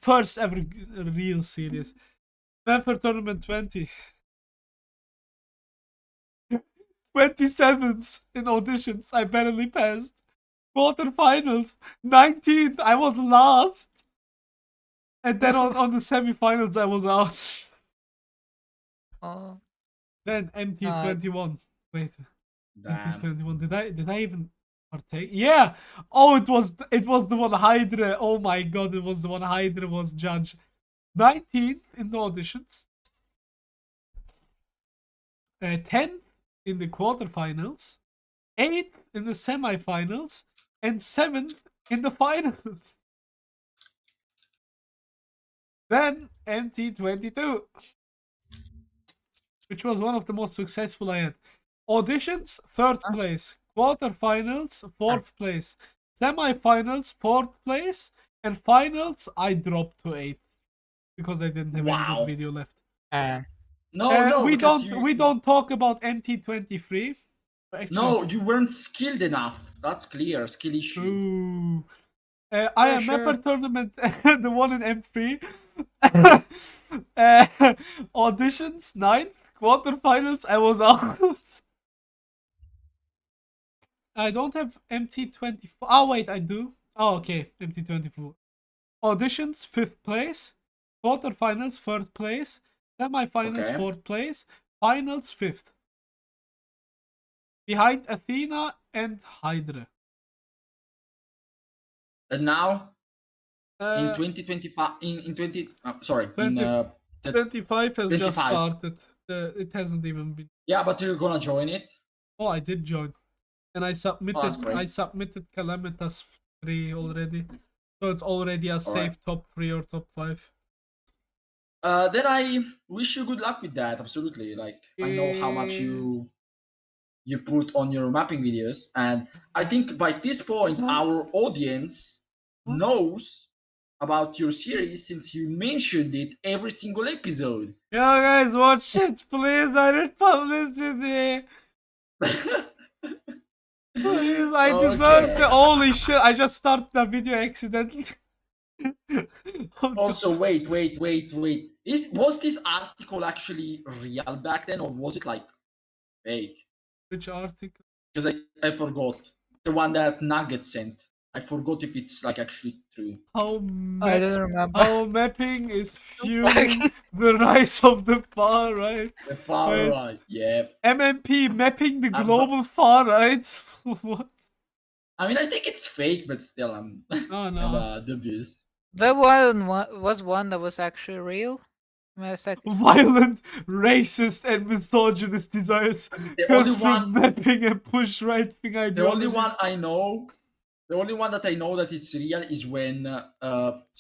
Speaker 1: first ever real series. Mapper Tournament 20. 27th in auditions, I barely passed. Quarterfinals, 19th, I was last. And then on the semifinals, I was out.
Speaker 2: Oh.
Speaker 1: Then MT21. Wait,
Speaker 3: Damn.
Speaker 1: MT21. Did I even partake? Yeah. Oh, it was the one Hydre. Oh my god, it was the one Hydre was judge. 19th in the auditions. 10th in the quarterfinals. 8th in the semifinals. And 7th in the finals. Then MT22, which was one of the most successful I had. Auditions, 3rd place. Quarterfinals, 4th place. Semifinals, 4th place. And finals, I dropped to 8th. Because I didn't have any
Speaker 3: Wow.
Speaker 1: good video left.
Speaker 3: No,
Speaker 1: we
Speaker 3: because
Speaker 1: don't talk about MT23. Actually,
Speaker 3: No, you weren't skilled enough. That's clear. Skill issue.
Speaker 1: Ooh.
Speaker 2: Yeah,
Speaker 1: IMapper tournament, the one in M3. Auditions 9th, quarterfinals. I was out. I don't have MT24. Oh wait, I do. Oh okay, MT24. Auditions 5th place, quarterfinals 3rd place, semifinals
Speaker 3: Okay.
Speaker 1: 4th place, finals 5th. Behind Athena and Hydre.
Speaker 3: And now in
Speaker 1: Uh,
Speaker 3: 2025, in 20, sorry,
Speaker 1: 20,
Speaker 3: in
Speaker 1: 25 has just
Speaker 3: 25.
Speaker 1: started. It hasn't even been.
Speaker 3: Yeah, but you're gonna join it.
Speaker 1: Oh, I did join, and I
Speaker 3: Oh, that's
Speaker 1: submitted.
Speaker 3: great.
Speaker 1: I submitted Calamitas 3 already, so it's already a safe
Speaker 3: Alright.
Speaker 1: top 3 or top 5.
Speaker 3: Then I wish you good luck with that. Absolutely. Like I know how much you put on your mapping videos, and I think by this point our audience knows about your series since you mentioned it every single episode.
Speaker 1: Yo guys, watch it, please. I need publicity. Please, I deserve
Speaker 3: Okay.
Speaker 1: the holy shit. I just started the video accidentally.
Speaker 3: Also, wait. Was this article actually real back then, or was it like fake?
Speaker 1: Which article?
Speaker 3: Because I forgot the one that Nugget sent. I forgot if it's like actually true.
Speaker 2: I don't remember.
Speaker 1: How mapping is fueling the rise of the far right.
Speaker 3: The far
Speaker 1: Wait.
Speaker 3: right, yeah.
Speaker 1: MMP mapping the global far right. What?
Speaker 3: I mean, I think it's fake, but still, I'm
Speaker 1: Oh no.
Speaker 3: I'm dubious.
Speaker 2: There was one that was actually real. Give me a second.
Speaker 1: Violent, racist, and misogynist desires
Speaker 3: The only
Speaker 1: comes from
Speaker 3: one,
Speaker 1: mapping and push right thing ideology.
Speaker 3: the only one I know, the only one that I know that it's real is when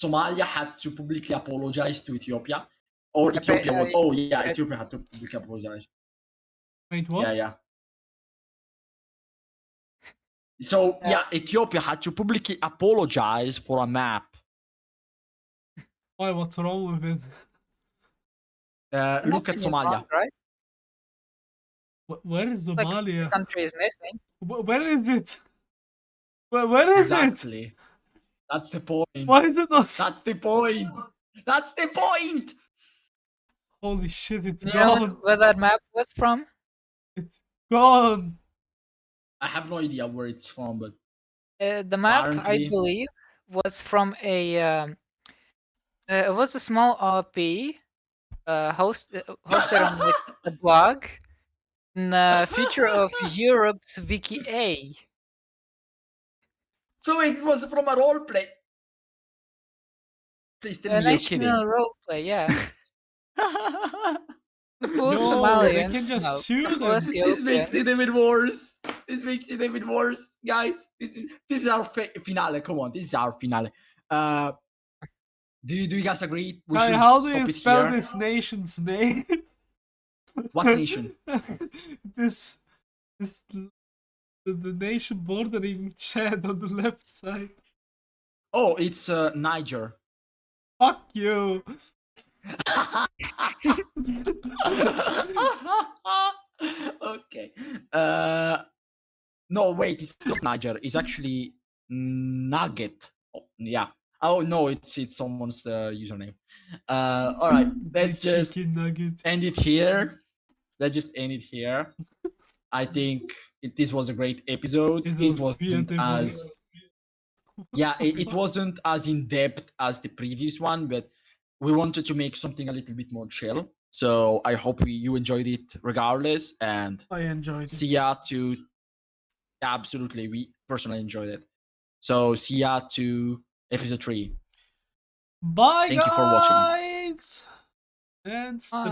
Speaker 3: Somalia had to publicly apologize to Ethiopia, or Ethiopia was. Oh yeah, Ethiopia had to publicly apologize.
Speaker 1: Wait, what?
Speaker 3: Yeah. So yeah, Ethiopia had to publicly apologize for a map.
Speaker 1: Why? What's wrong with it?
Speaker 3: Look at Somalia.
Speaker 2: Wrong, right?
Speaker 1: Where is Somalia?
Speaker 2: Like, the country is missing.
Speaker 1: Where is it? Where is
Speaker 3: Exactly.
Speaker 1: it?
Speaker 3: That's the point.
Speaker 1: Why is it not?
Speaker 3: That's the point. That's the point.
Speaker 1: Holy shit! It's
Speaker 2: You know
Speaker 1: gone.
Speaker 2: where that map was from?
Speaker 1: It's gone.
Speaker 3: I have no idea where it's from, but
Speaker 2: The map, I
Speaker 3: apparently-
Speaker 2: believe, was from a. It was a small RP hosted on like, a blog in the future of Europe's Wiki A.
Speaker 3: So it was from a role play. Please tell
Speaker 2: A
Speaker 3: me you're kidding.
Speaker 2: national roleplay, yeah. The poor
Speaker 1: No,
Speaker 2: Somalians.
Speaker 1: they can just
Speaker 2: no,
Speaker 1: sue
Speaker 2: poor
Speaker 1: them.
Speaker 3: This makes
Speaker 2: Ethiopians.
Speaker 3: it even worse. This makes it even worse, guys. This is our finale. Come on, this is our finale. Do you guys agree? We
Speaker 1: Kai,
Speaker 3: should
Speaker 1: how do
Speaker 3: stop
Speaker 1: you
Speaker 3: it
Speaker 1: spell
Speaker 3: here?
Speaker 1: this nation's name?
Speaker 3: What nation?
Speaker 1: this the nation bordering Chad on the left side.
Speaker 3: Oh, it's Niger.
Speaker 1: Fuck you.
Speaker 3: Okay. No, wait, it's not Niger. It's actually Nugget. Oh, yeah. Oh no, it's someone's username. All right. Let's
Speaker 1: The
Speaker 3: just
Speaker 1: chicken nugget.
Speaker 3: end it here. Let's just end it here. I think this was a great episode. It wasn't as it wasn't as in depth as the previous one, but we wanted to make something a little bit more chill. So I hope you enjoyed it regardless, and
Speaker 1: I enjoyed it.
Speaker 3: see ya to absolutely, we personally enjoyed it. So see ya to episode 3.
Speaker 1: Bye,
Speaker 3: Thank you for watching.
Speaker 1: guys. And stream.